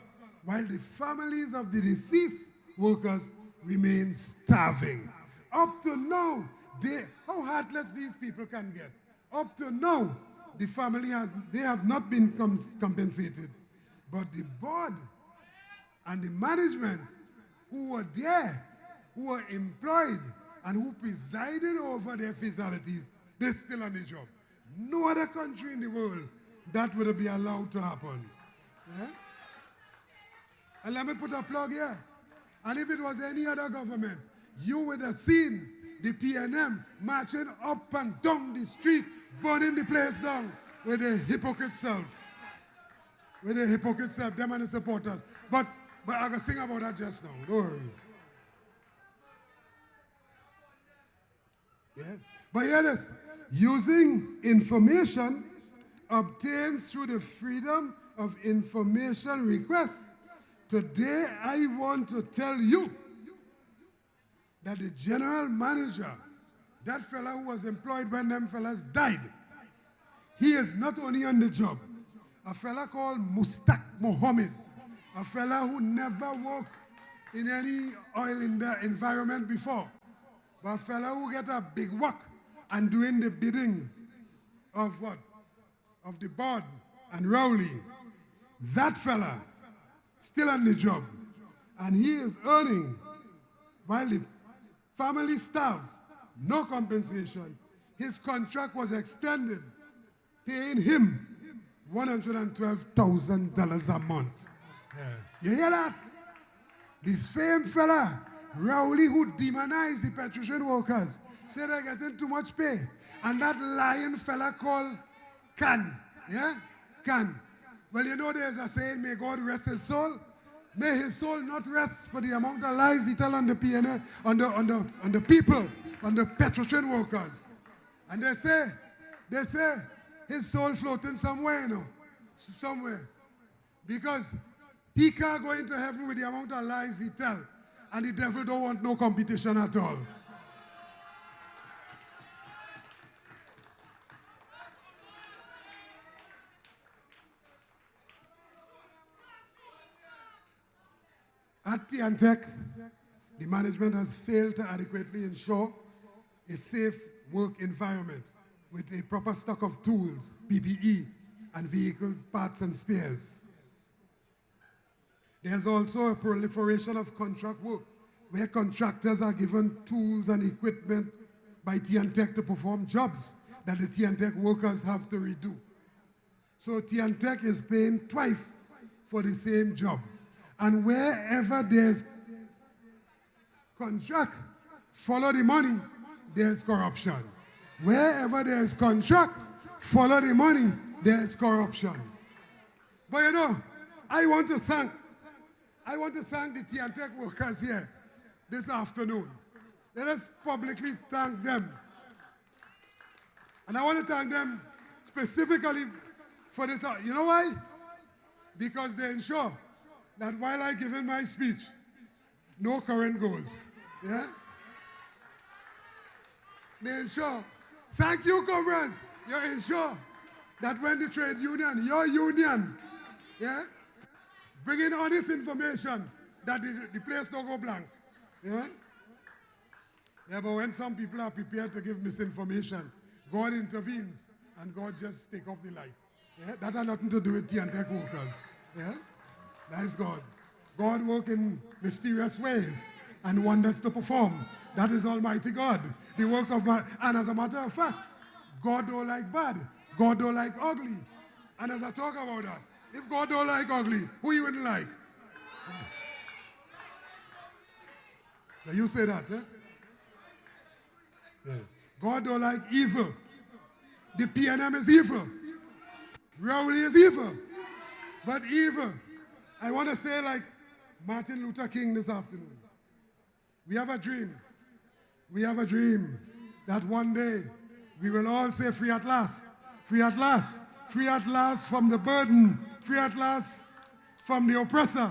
while the families of the deceased workers remain starving. Up to now, how heartless these people can get. Up to now, the family they have not been compensated. But the board and the management who were there, who were employed, and who presided over their fatalities, they're still on the job. No other country in the world that would be allowed to happen. Yeah? And let me put a plug here. And if it was any other government, you would have seen the PNM marching up and down the street, burning the place down with their hypocrite self. With their hypocrite self, them and the supporters. But I can sing about that just now. Don't worry. Yeah. But hear this. Using information obtained through the Freedom of Information request, today I want to tell you that the general manager, that fella who was employed when them fellas died, he is not only on the job. A fella called Mustaq Mohammed, a fella who never worked in any oil in the environment before, but a fella who get a big work and doing the bidding of what? Of the board and Rowley. That fella still on the job, and he is earning, while the family staff, no compensation. His contract was extended, paying him $112,000 a month. You hear that? This famed fella, Rowley, who demonized the petroleum workers, said they're getting too much pay. And that lying fella called Khan, yeah? Khan. Well, you know there's a saying, may God rest his soul. May his soul not rest for the amount of lies he tell on the PNA, on the people, on the petroleum workers. And they say his soul floating somewhere, you know, somewhere. Because he can't go into heaven with the amount of lies he tell. And the devil don't want no competition at all. At Tiantec, the management has failed to adequately ensure a safe work environment with a proper stock of tools, PPE, and vehicles, parts, and spares. There's also a proliferation of contract work, where contractors are given tools and equipment by TNTech to perform jobs that the TNTech workers have to redo. So TNTech is paying twice for the same job. And wherever there's contract, follow the money, there's corruption. Wherever there's contract, follow the money, there's corruption. But you know, I want to thank the TNTech workers here this afternoon. Let us publicly thank them. And I want to thank them specifically for this. You know why? Because they ensure that while I give in my speech, no current goes. Yeah? They ensure. Thank you, comrades. You ensure that when the trade union, your union, yeah, bring in honest information, that the place don't go blank. Yeah? Yeah, but when some people are prepared to give misinformation, God intervenes and God just take off the light. Yeah? That has nothing to do with TNTech workers. Yeah? That is God. God works in mysterious ways and wonders to perform. That is Almighty God. The work of man. And as a matter of fact, God don't like bad. God don't like ugly. And as I talk about that, if God don't like ugly, who you wouldn't like? Now you say that, eh? Yeah. God don't like evil. The PNM is evil. Rowley is evil. But evil, I want to say like Martin Luther King this afternoon. We have a dream. We have a dream that one day we will all say free at last. Free at last. Free at last from the burden. Free at last from the oppressor.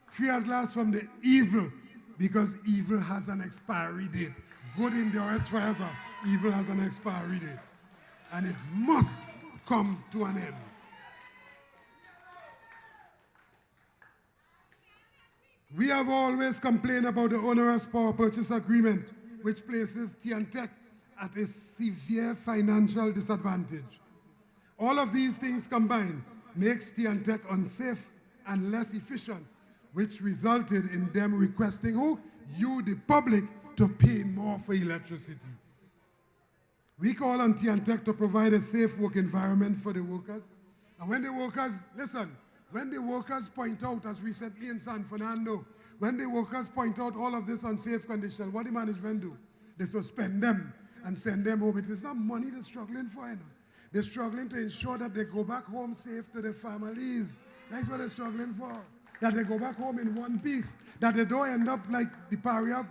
Free at last from the evil. Because evil has an expiry date. Good endurance forever. Evil has an expiry date. And it must come to an end. We have always complained about the onerous power purchase agreement, which places TNTech at a severe financial disadvantage. All of these things combined makes TNTech unsafe and less efficient, which resulted in them requesting you, the public, to pay more for electricity. We call on TNTech to provide a safe work environment for the workers. And when the workers, listen, when the workers point out, as recently in San Fernando, when the workers point out all of this unsafe condition, what the management do? They suspend them and send them home. It is not money they're struggling for, you know. They're struggling to ensure that they go back home safe to their families. That's what they're struggling for. That they go back home in one piece. That they don't end up like the pariah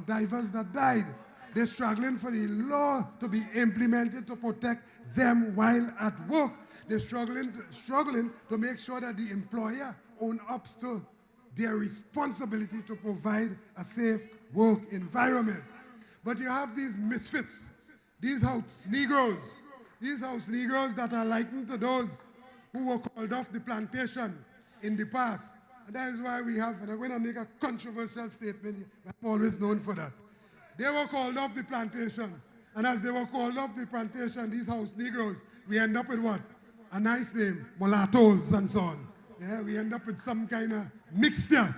divers that died. They're struggling for the law to be implemented to protect them while at work. They're struggling to make sure that the employer owns up to their responsibility to provide a safe work environment. But you have these misfits, these house Negroes that are likened to those who were called off the plantation in the past. And that is why we have, and I'm going to make a controversial statement, I'm always known for that. They were called off the plantation. And as they were called off the plantation, these house Negroes, we end up with what? A nice name, mulattoes and so on. Yeah, we end up with some kind of mixture.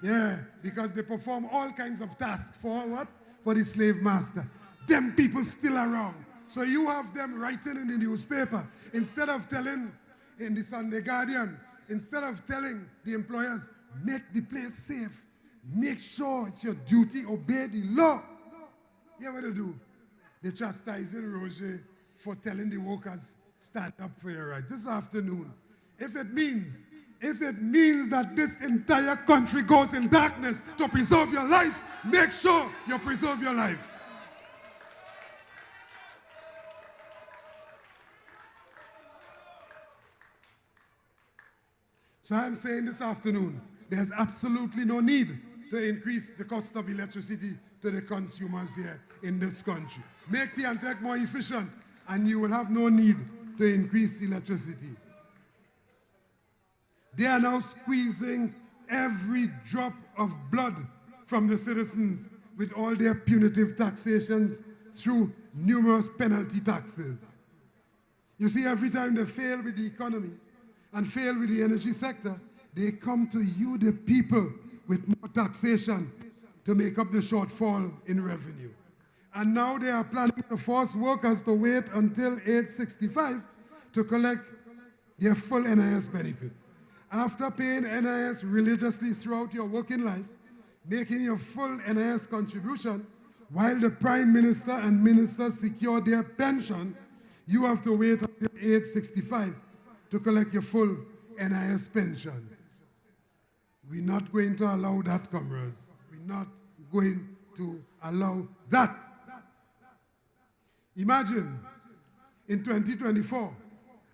Yeah, because they perform all kinds of tasks for what? For the slave master. Them people still around. So you have them writing in the newspaper, instead of telling in the Sunday Guardian, instead of telling the employers, make the place safe, make sure it's your duty, obey the law. You know what they do? They're chastising Roger for telling the workers, stand up for your rights. This afternoon, if it means that this entire country goes in darkness to preserve your life, make sure you preserve your life. So I'm saying this afternoon, there's absolutely no need to increase the cost of electricity to the consumers here in this country. Make TNTech more efficient, and you will have no need to increase electricity. They are now squeezing every drop of blood from the citizens with all their punitive taxations through numerous penalty taxes. You see, every time they fail with the economy and fail with the energy sector, they come to you, the people, with more taxation to make up the shortfall in revenue. And now they are planning to force workers to wait until age 65 to collect their full NIS benefits. After paying NIS religiously throughout your working life, making your full NIS contribution, while the Prime Minister and Ministers secure their pension, you have to wait until age 65 to collect your full NIS pension. We're not going to allow that, comrades. We're not going to allow that. Imagine in 2024,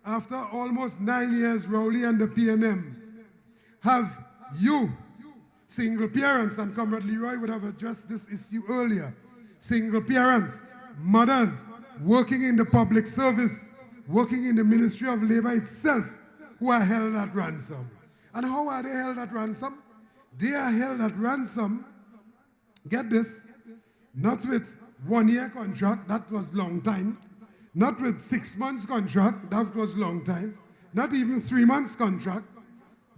after almost 9 years, Rowley and the PNM have you, single parents, and Comrade Leroy would have addressed this issue earlier, single parents, mothers, working in the public service, working in the Ministry of Labor itself, who are held at ransom. And how are they held at ransom? They are held at ransom, get this, not with 1 year contract, that was long time, not with 6 months contract, that was long time, not even 3 months contract,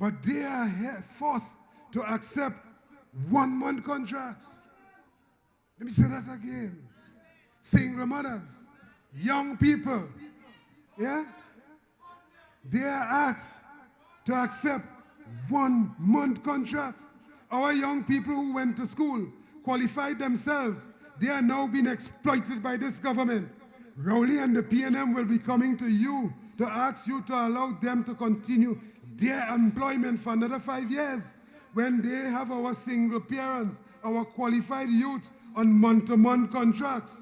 but they are forced to accept 1 month contracts. Let me say that again. Single mothers, young people, yeah? They are asked to accept 1 month contracts. Our young people who went to school, qualified themselves, they are now being exploited by this government. Rowley and the PNM will be coming to you to ask you to allow them to continue their employment for another 5 years when they have our single parents, our qualified youths on month-to-month contracts.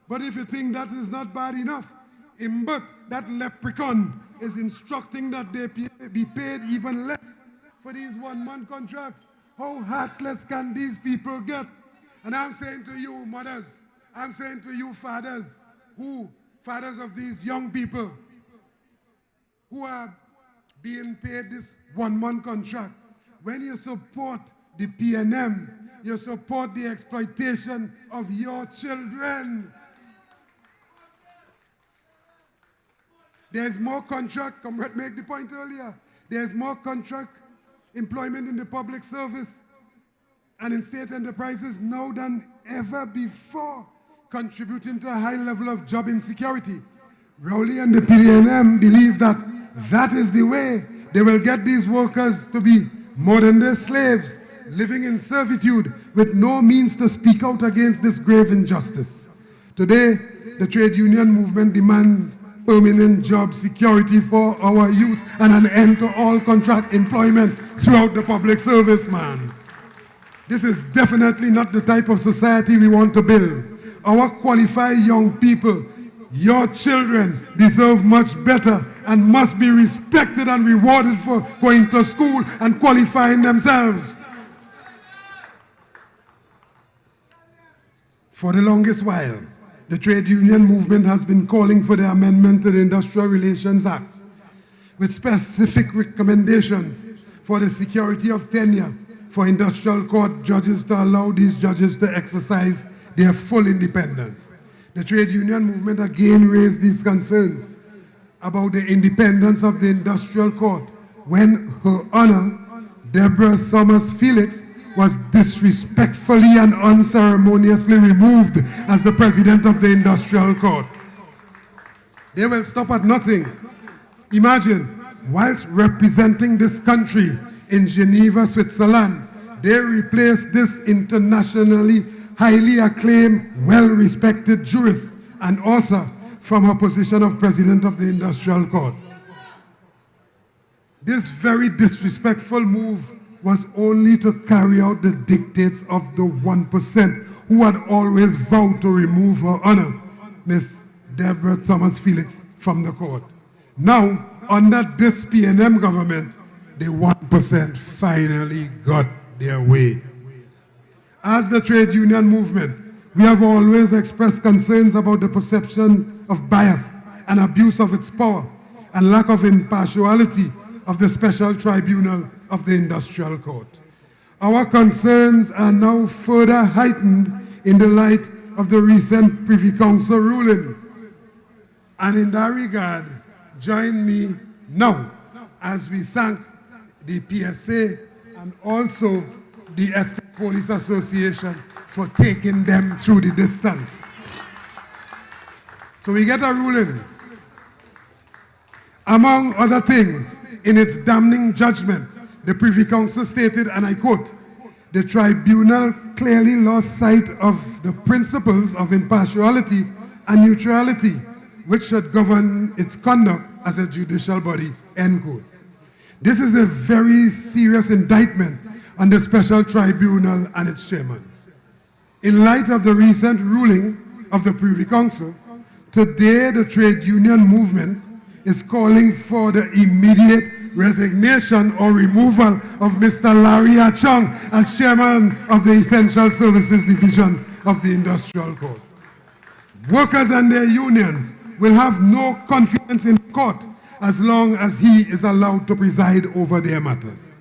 But if you think that is not bad enough, Imbut, that leprechaun, is instructing that they be paid even less for these 1 month contracts. How heartless can these people get? And I'm saying to you, mothers, I'm saying to you, fathers, fathers of these young people who are being paid this 1 month contract, when you support the PNM, you support the exploitation of your children. There's more contract, Comrade made the point earlier, there's more contract employment in the public service and in state enterprises now than ever before, contributing to a high level of job insecurity. Rowley and the PNM believe that that is the way they will get these workers to be modern day slaves, living in servitude with no means to speak out against this grave injustice. Today, the trade union movement demands permanent job security for our youth and an end to all contract employment throughout the public service, man. This is definitely not the type of society we want to build. Our qualified young people, your children, deserve much better and must be respected and rewarded for going to school and qualifying themselves. For the longest while, the trade union movement has been calling for the amendment to the Industrial Relations Act with specific recommendations for the security of tenure for industrial court judges to allow these judges to exercise their full independence. The trade union movement again raised these concerns about the independence of the industrial court when Her Honor Deborah Thomas Felix was disrespectfully and unceremoniously removed as the president of the industrial court. They will stop at nothing. Imagine, whilst representing this country in Geneva, Switzerland, they replaced this internationally highly acclaimed, well-respected jurist and author from her position of president of the industrial court. This very disrespectful move was only to carry out the dictates of the 1% who had always vowed to remove Her Honor, Miss Deborah Thomas Felix, from the court. Now, under this PNM government, the 1% finally got their way. As the trade union movement, we have always expressed concerns about the perception of bias and abuse of its power and lack of impartiality of the Special Tribunal of the Industrial Court. Our concerns are now further heightened in the light of the recent Privy Council ruling. And in that regard, join me now as we thank the PSA and also the Estate Police Association for taking them through the distance. So we get a ruling. Among other things, in its damning judgment, the Privy Council stated, and I quote, "The tribunal clearly lost sight of the principles of impartiality and neutrality, which should govern its conduct as a judicial body," end quote. This is a very serious indictment on the special tribunal and its chairman. In light of the recent ruling of the Privy Council, today the trade union movement is calling for the immediate resignation or removal of Mr. Larry Achong as chairman of the Essential Services Division of the Industrial Court. Workers and their unions will have no confidence in court as long as he is allowed to preside over their matters.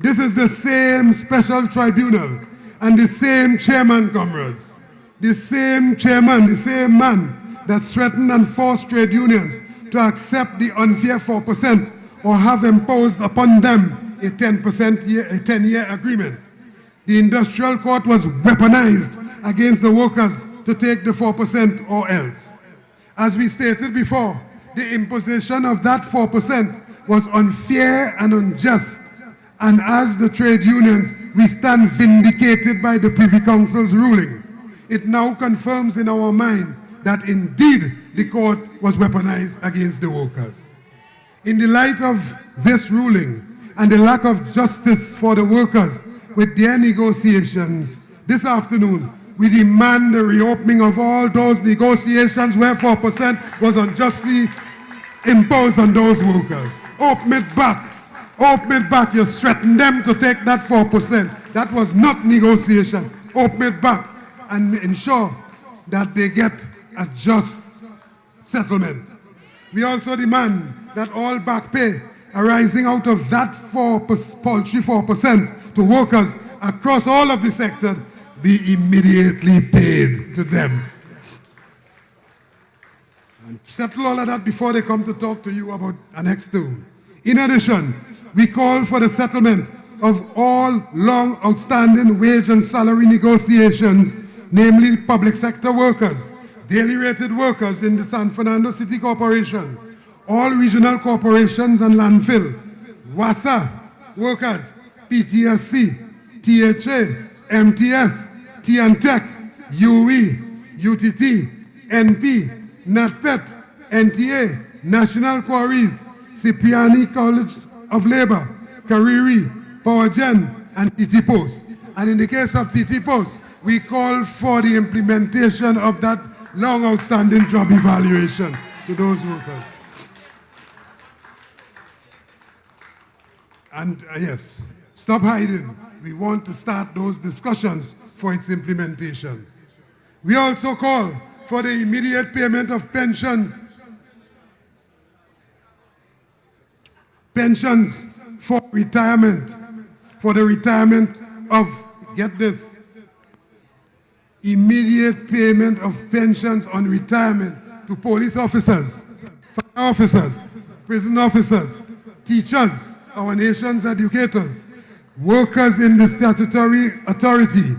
This is the same special tribunal and the same chairman, comrades. The same chairman, the same man that threatened and forced trade unions to accept the unfair 4% or have imposed upon them a 10-year agreement. The industrial court was weaponized against the workers to take the 4% or else. As we stated before, the imposition of that 4% was unfair and unjust. And as the trade unions, we stand vindicated by the Privy Council's ruling. It now confirms in our mind that indeed the court was weaponized against the workers. In the light of this ruling and the lack of justice for the workers with their negotiations, this afternoon, we demand the reopening of all those negotiations where 4% was unjustly imposed on those workers. Open it back. Open it back. You threatened them to take that 4%. That was not negotiation. Open it back and ensure that they get a just settlement. We also demand that all back pay arising out of that paltry 4% to workers across all of the sector be immediately paid to them. And settle all of that before they come to talk to you about Annex 2. In addition, we call for the settlement of all long outstanding wage and salary negotiations, namely public sector workers, daily rated workers in the San Fernando City Corporation, all regional corporations and landfill, WASA workers, PTSC, THA, MTS, TNTEC, UE, UTT, NP, NATPET, NTA, National Quarries, Cipriani College of Labor, Kariri, PowerGen, and TT Post. And in the case of TT Post, we call for the implementation of that long outstanding job evaluation to those workers. And yes, stop hiding. We want to start those discussions for its implementation. We also call for the immediate payment of pensions for retirement, for the retirement of, get this, immediate payment of pensions on retirement to police officers, fire officers, prison officers, teachers, our nation's educators, workers in the statutory authority,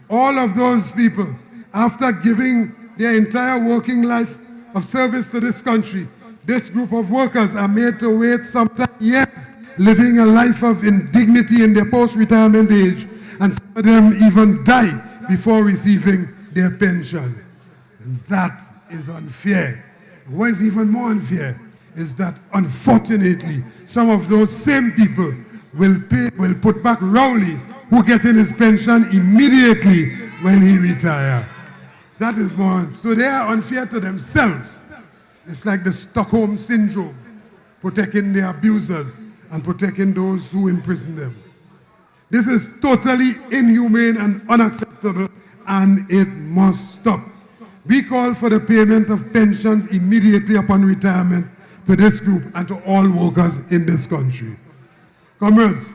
all of those people, after giving their entire working life of service to this country, this group of workers are made to wait sometimes years, living a life of indignity in their post-retirement age, and some of them even die before receiving their pension. And that is unfair. What is even more unfair is that, unfortunately, some of those same people will put back Rowley, who gets in his pension immediately when he retires. That is more, so they are unfair to themselves. It's like the Stockholm Syndrome, protecting the abusers and protecting those who imprison them. This is totally inhumane and unacceptable, and it must stop. We call for the payment of pensions immediately upon retirement to this group and to all workers in this country. Comrades,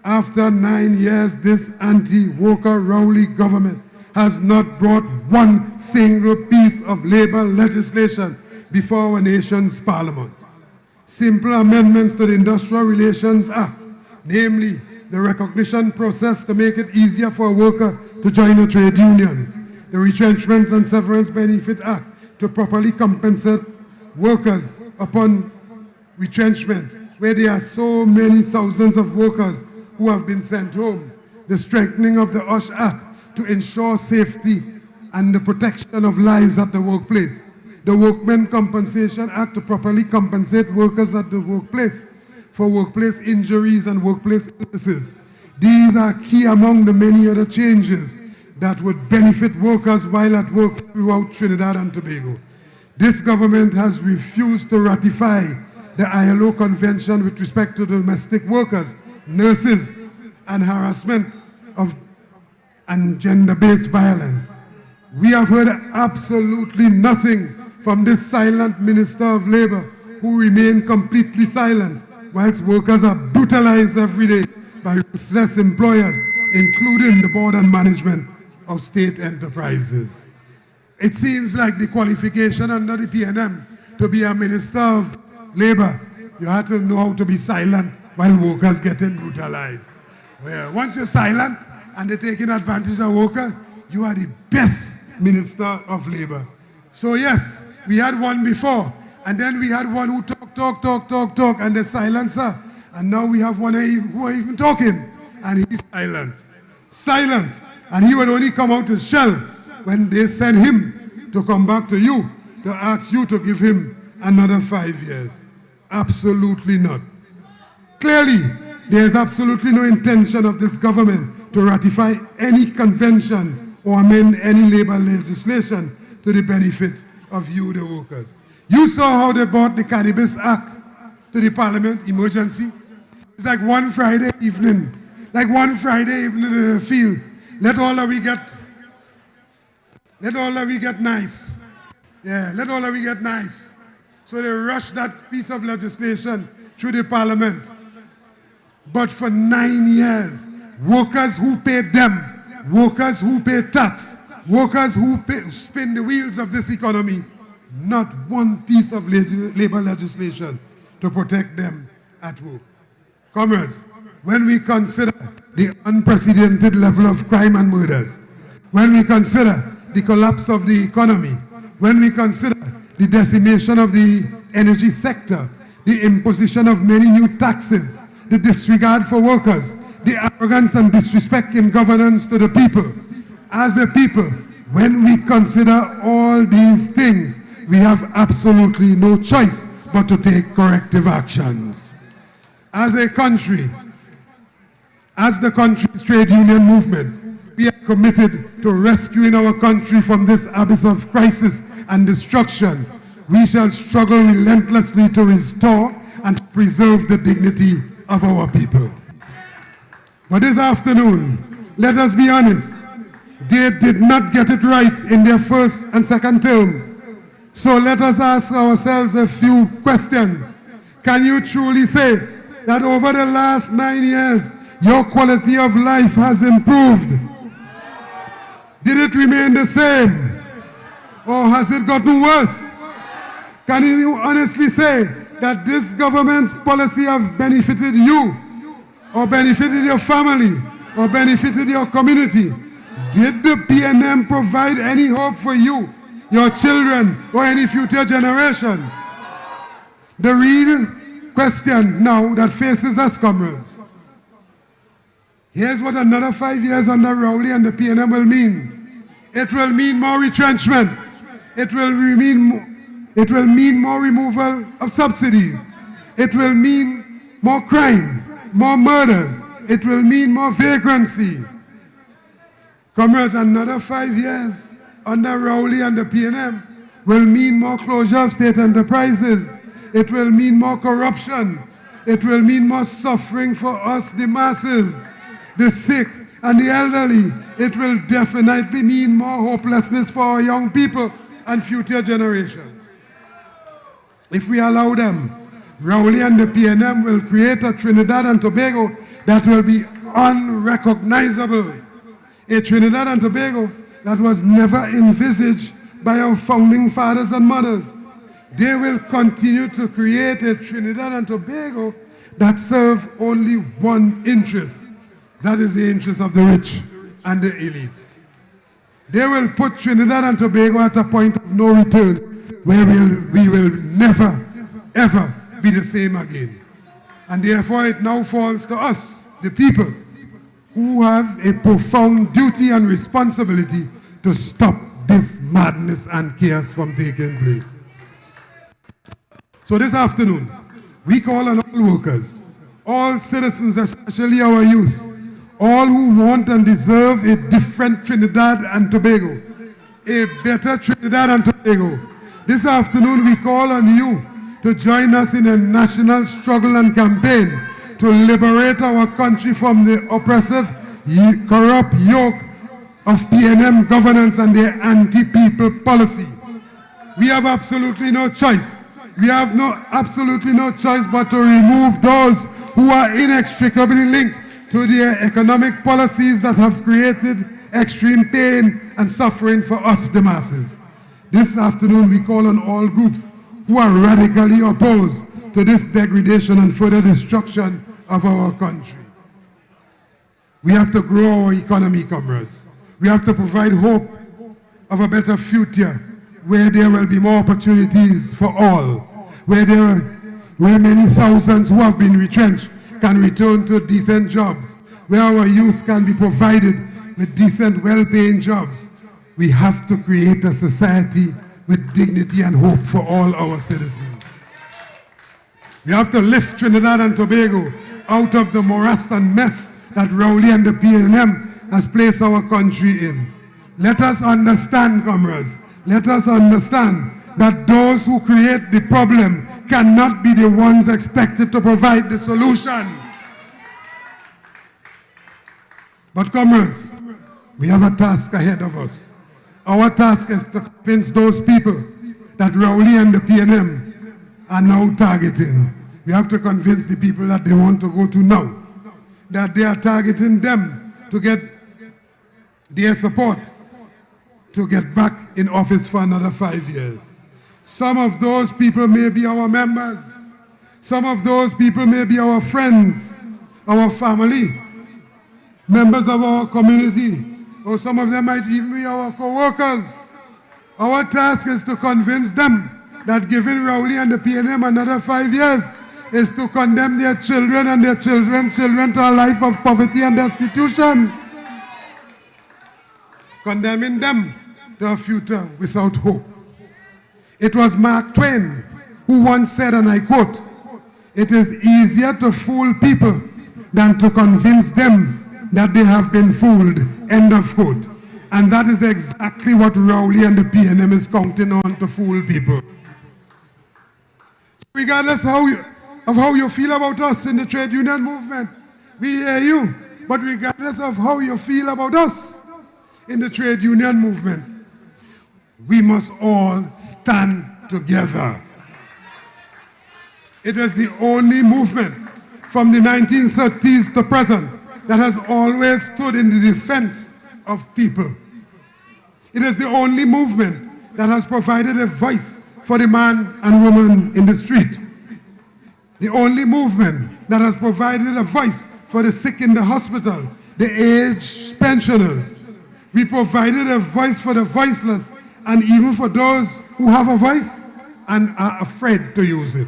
After 9 years, this anti-worker Rowley government has not brought one single piece of labor legislation before our nation's parliament. Simple amendments to the Industrial Relations Act, namely the recognition process to make it easier for a worker to join a trade union, the Retrenchment and Severance Benefit Act to properly compensate workers upon retrenchment, where there are so many thousands of workers who have been sent home, the strengthening of the USH Act to ensure safety and the protection of lives at the workplace, the Workmen Compensation Act to properly compensate workers at the workplace for workplace injuries and workplace illnesses. These are key among the many other changes that would benefit workers while at work throughout Trinidad and Tobago. This government has refused to ratify the ILO Convention with respect to domestic workers, nurses, and harassment and gender-based violence. We have heard absolutely nothing from this silent Minister of Labor, who remain completely silent whilst workers are brutalized every day by ruthless employers, including the board and management of state enterprises. It seems like the qualification under the PNM to be a Minister of Labor, you have to know how to be silent while workers getting brutalized. Well, once you're silent and they're taking advantage of workers, you are the best Minister of Labor. So yes, we had one before, and then we had one who talk, and the silencer, and now we have one who are even talking, and he's silent, and he would only come out his shell when they send him to come back to you to ask you to give him another 5 years. Absolutely not. Clearly, there is absolutely no intention of this government to ratify any convention or amend any labor legislation to the benefit of you, the workers. You saw how they brought the Cannabis Act to the Parliament, emergency. It's like one Friday evening in the field. Let all that we get nice. Yeah, let all that we get nice. So they rushed that piece of legislation through the Parliament. But for 9 years, workers who paid them, workers who pay tax, workers who spin the wheels of this economy, not one piece of labor legislation to protect them at work. Comrades, when we consider the unprecedented level of crime and murders, when we consider the collapse of the economy, when we consider the decimation of the energy sector, the imposition of many new taxes, the disregard for workers, the arrogance and disrespect in governance to the people, as a people, when we consider all these things, we have absolutely no choice but to take corrective actions. As a country, as the country's trade union movement, we are committed to rescuing our country from this abyss of crisis and destruction. We shall struggle relentlessly to restore and to preserve the dignity of our people. But this afternoon, let us be honest, they did not get it right in their first and second term. So let us ask ourselves a few questions. Can you truly say that over the last 9 years, your quality of life has improved? Did it remain the same? Or has it gotten worse? Can you honestly say that this government's policy has benefited you, or benefited your family, or benefited your community? Did the PNM provide any hope for you, your children, or any future generation? The real question now that faces us, comrades, here's what another 5 years under Rowley and the PNM will mean. It will mean more retrenchment. It will mean more removal of subsidies. It will mean more crime, more murders. It will mean more vagrancy. Comrades, another 5 years under Rowley and the PNM will mean more closure of state enterprises. It will mean more corruption. It will mean more suffering for us, the masses, the sick, and the elderly. It will definitely mean more hopelessness for our young people and future generations. If we allow them, Rowley and the PNM will create a Trinidad and Tobago that will be unrecognizable. A Trinidad and Tobago that was never envisaged by our founding fathers and mothers. They will continue to create a Trinidad and Tobago that serve only one interest. That is the interest of the rich and the elites. They will put Trinidad and Tobago at a point of no return where we will never, ever be the same again. And therefore it now falls to us, the people, who have a profound duty and responsibility to stop this madness and chaos from taking place. So this afternoon, we call on all workers, all citizens, especially our youth, all who want and deserve a different Trinidad and Tobago, a better Trinidad and Tobago. This afternoon, we call on you to join us in a national struggle and campaign to liberate our country from the oppressive, corrupt yoke of PNM governance and their anti-people policy. We have absolutely no choice. We have absolutely no choice but to remove those who are inextricably linked to their economic policies that have created extreme pain and suffering for us, the masses. This afternoon, we call on all groups who are radically opposed to this degradation and further destruction of our country. We have to grow our economy, comrades. We have to provide hope of a better future where there will be more opportunities for all, where many thousands who have been retrenched can return to decent jobs, where our youth can be provided with decent, well-paying jobs. We have to create a society with dignity and hope for all our citizens. We have to lift Trinidad and Tobago out of the morass and mess that Rowley and the PNM has placed our country in. Let us understand, comrades, let us understand that those who create the problem cannot be the ones expected to provide the solution. But comrades, we have a task ahead of us. Our task is to convince those people that Rowley and the PNM are now targeting. We have to convince the people that they want to go to now, that they are targeting them to get their support to get back in office for another 5 years. Some of those people may be our members. Some of those people may be our friends, our family, members of our community, or some of them might even be our co-workers. Our task is to convince them that giving Rowley and the PNM another 5 years is to condemn their children and their children's children to a life of poverty and destitution, condemning them to a future without hope. It was Mark Twain who once said, and I quote, "It is easier to fool people than to convince them that they have been fooled," end of quote. And that is exactly what Rowley and the PNM is counting on to fool people. Regardless of how you feel about us in the trade union movement, we hear you. But regardless of how you feel about us in the trade union movement, we must all stand together. It is the only movement from the 1930s to present that has always stood in the defense of people. It is the only movement that has provided a voice for the man and woman in the street. The only movement that has provided a voice for the sick in the hospital, the aged pensioners. We provided a voice for the voiceless and even for those who have a voice and are afraid to use it.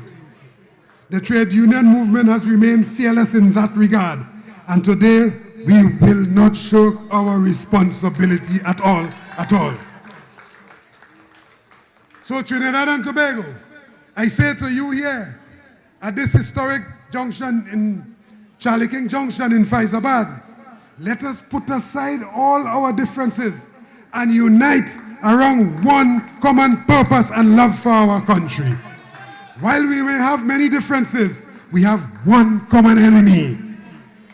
The trade union movement has remained fearless in that regard. And today, we will not shirk our responsibility at all, at all. So Trinidad and Tobago, I say to you here, at this historic junction in Charlie King Junction in Faizabad, let us put aside all our differences and unite around one common purpose and love for our country. While we may have many differences, we have one common enemy.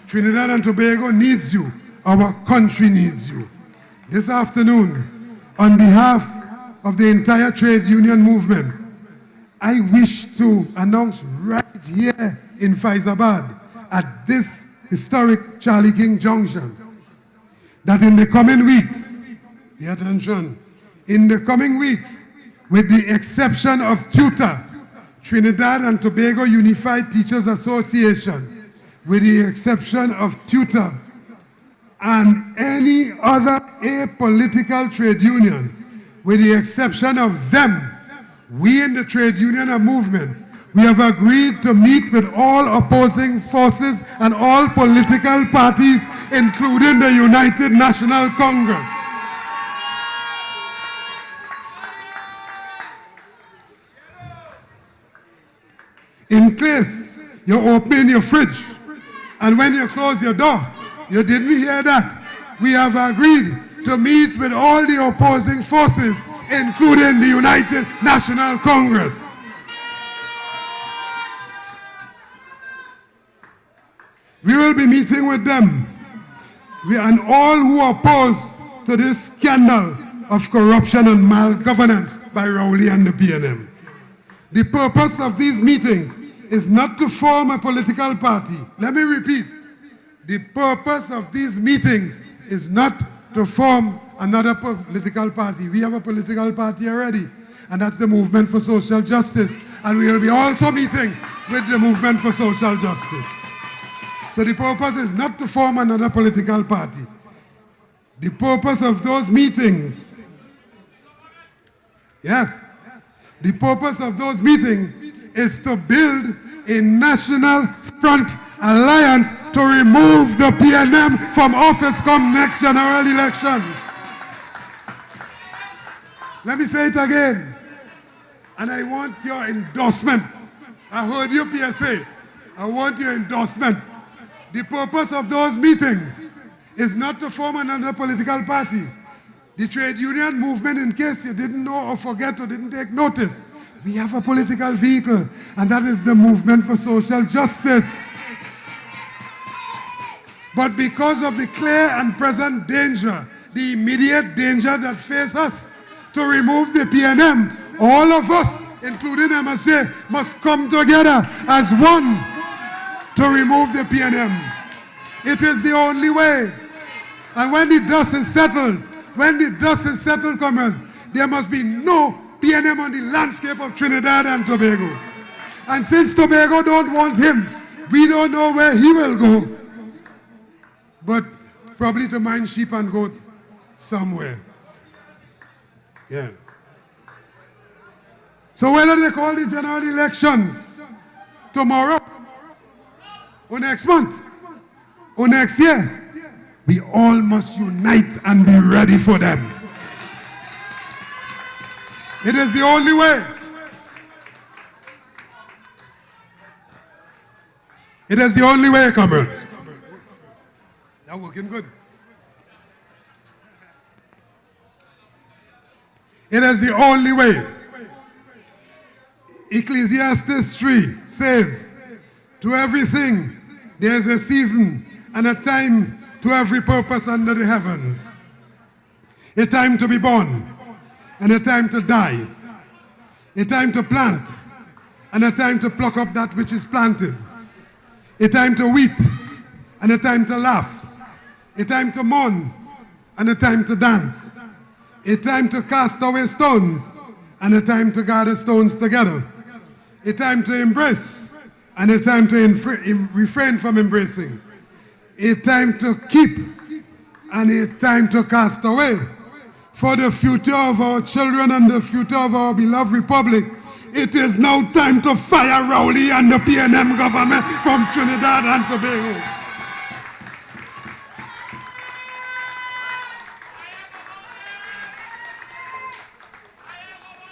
Trinidad and Tobago needs you. Our country needs you. This afternoon, on behalf of the entire trade union movement, I wish to announce right here in Faizabad at this historic Charlie King Junction, that in the coming weeks, pay attention, in the coming weeks, with the exception of TUTA, Trinidad and Tobago Unified Teachers Association, with the exception of TUTA and any other apolitical trade union, with the exception of them, we in the trade union and movement, we have agreed to meet with all opposing forces and all political parties, including the United National Congress. In case you're opening your fridge and when you close your door, you didn't hear that. We have agreed to meet with all the opposing forces, including the United National Congress. We will be meeting with them and all who oppose to this scandal of corruption and malgovernance by Rowley and the PNM. The purpose of these meetings is not to form a political party. Let me repeat. The purpose of these meetings is not to form another political party. We have a political party already, and that's the Movement for Social Justice. And we will be also meeting with the Movement for Social Justice. So the purpose is not to form another political party. The purpose of those meetings, yes, the purpose of those meetings is to build a national front alliance to remove the PNM from office come next general election. Let me say it again. And I want your endorsement. I heard you, PSA. I want your endorsement. The purpose of those meetings is not to form another political party. The trade union movement, in case you didn't know or forget or didn't take notice, we have a political vehicle, and that is the Movement for Social Justice. But because of the clear and present danger, the immediate danger that faces us to remove the PNM, all of us, including MSA, must come together as one to remove the PNM. It is the only way. And when the dust is settled, comrades, there must be no PNM on the landscape of Trinidad and Tobago. And since Tobago don't want him, we don't know where he will go. But probably to mind sheep and goat somewhere. Yeah. So whether they call the general elections tomorrow, or next month, or next year, we all must unite and be ready for them. It is the only way. It is the only way, comrades. That's working good. It is the only way. Ecclesiastes 3 says, to everything there is a season and a time to every purpose under the heavens. A time to be born and a time to die. A time to plant and a time to pluck up that which is planted. A time to weep and a time to laugh. A time to mourn and a time to dance. A time to cast away stones and a time to gather stones together. A time to embrace and a time to refrain from embracing. A time to keep and a time to cast away. For the future of our children and the future of our beloved republic, it is now time to fire Rowley and the PNM government from Trinidad and Tobago.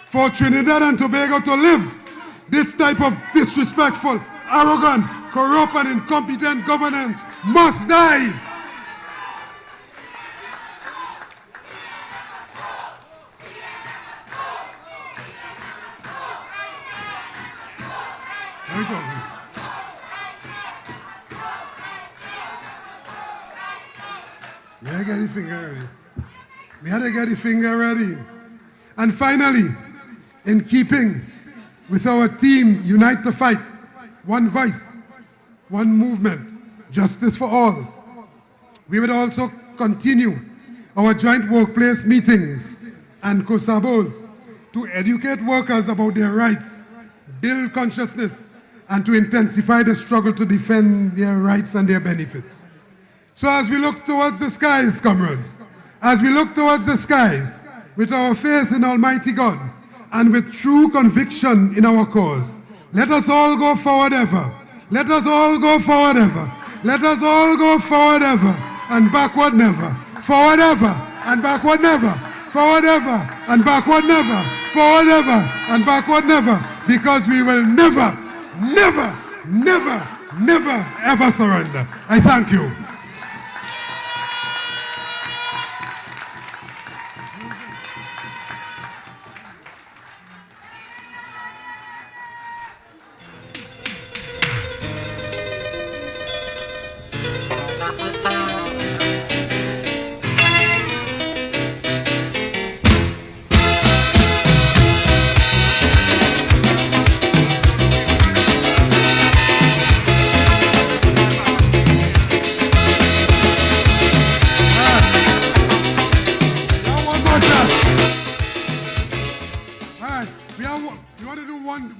For Trinidad and Tobago to live this type of disrespectful, arrogant, corrupt and incompetent governance must die. We had to get the finger ready. We had to get the finger ready. And finally, in keeping with our team, Unite to Fight, one voice, one movement, justice for all. We would also continue our joint workplace meetings and COSABOs to educate workers about their rights, build consciousness, and to intensify the struggle to defend their rights and their benefits. So as we look towards the skies, comrades, as we look towards the skies, with our faith in Almighty God and with true conviction in our cause, let us all go forward ever. Let us all go forward ever. Let us all go forward ever and backward never. Forward ever and backward never. Forward ever and backward never. Forward ever and backward never. Because we will never, never, never, never, ever surrender. I thank you.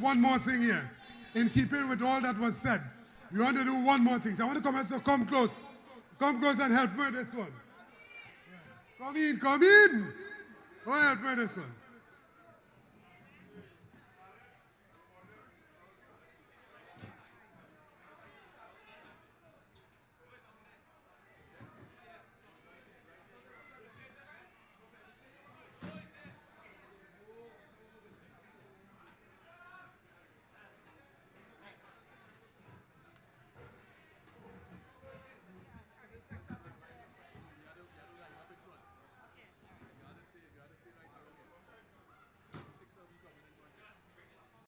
One more thing here. In keeping with all that was said, we want to do one more thing. So I want to come and come close. Come close and help me with this one. Come in, come in. Oh, help me with this one.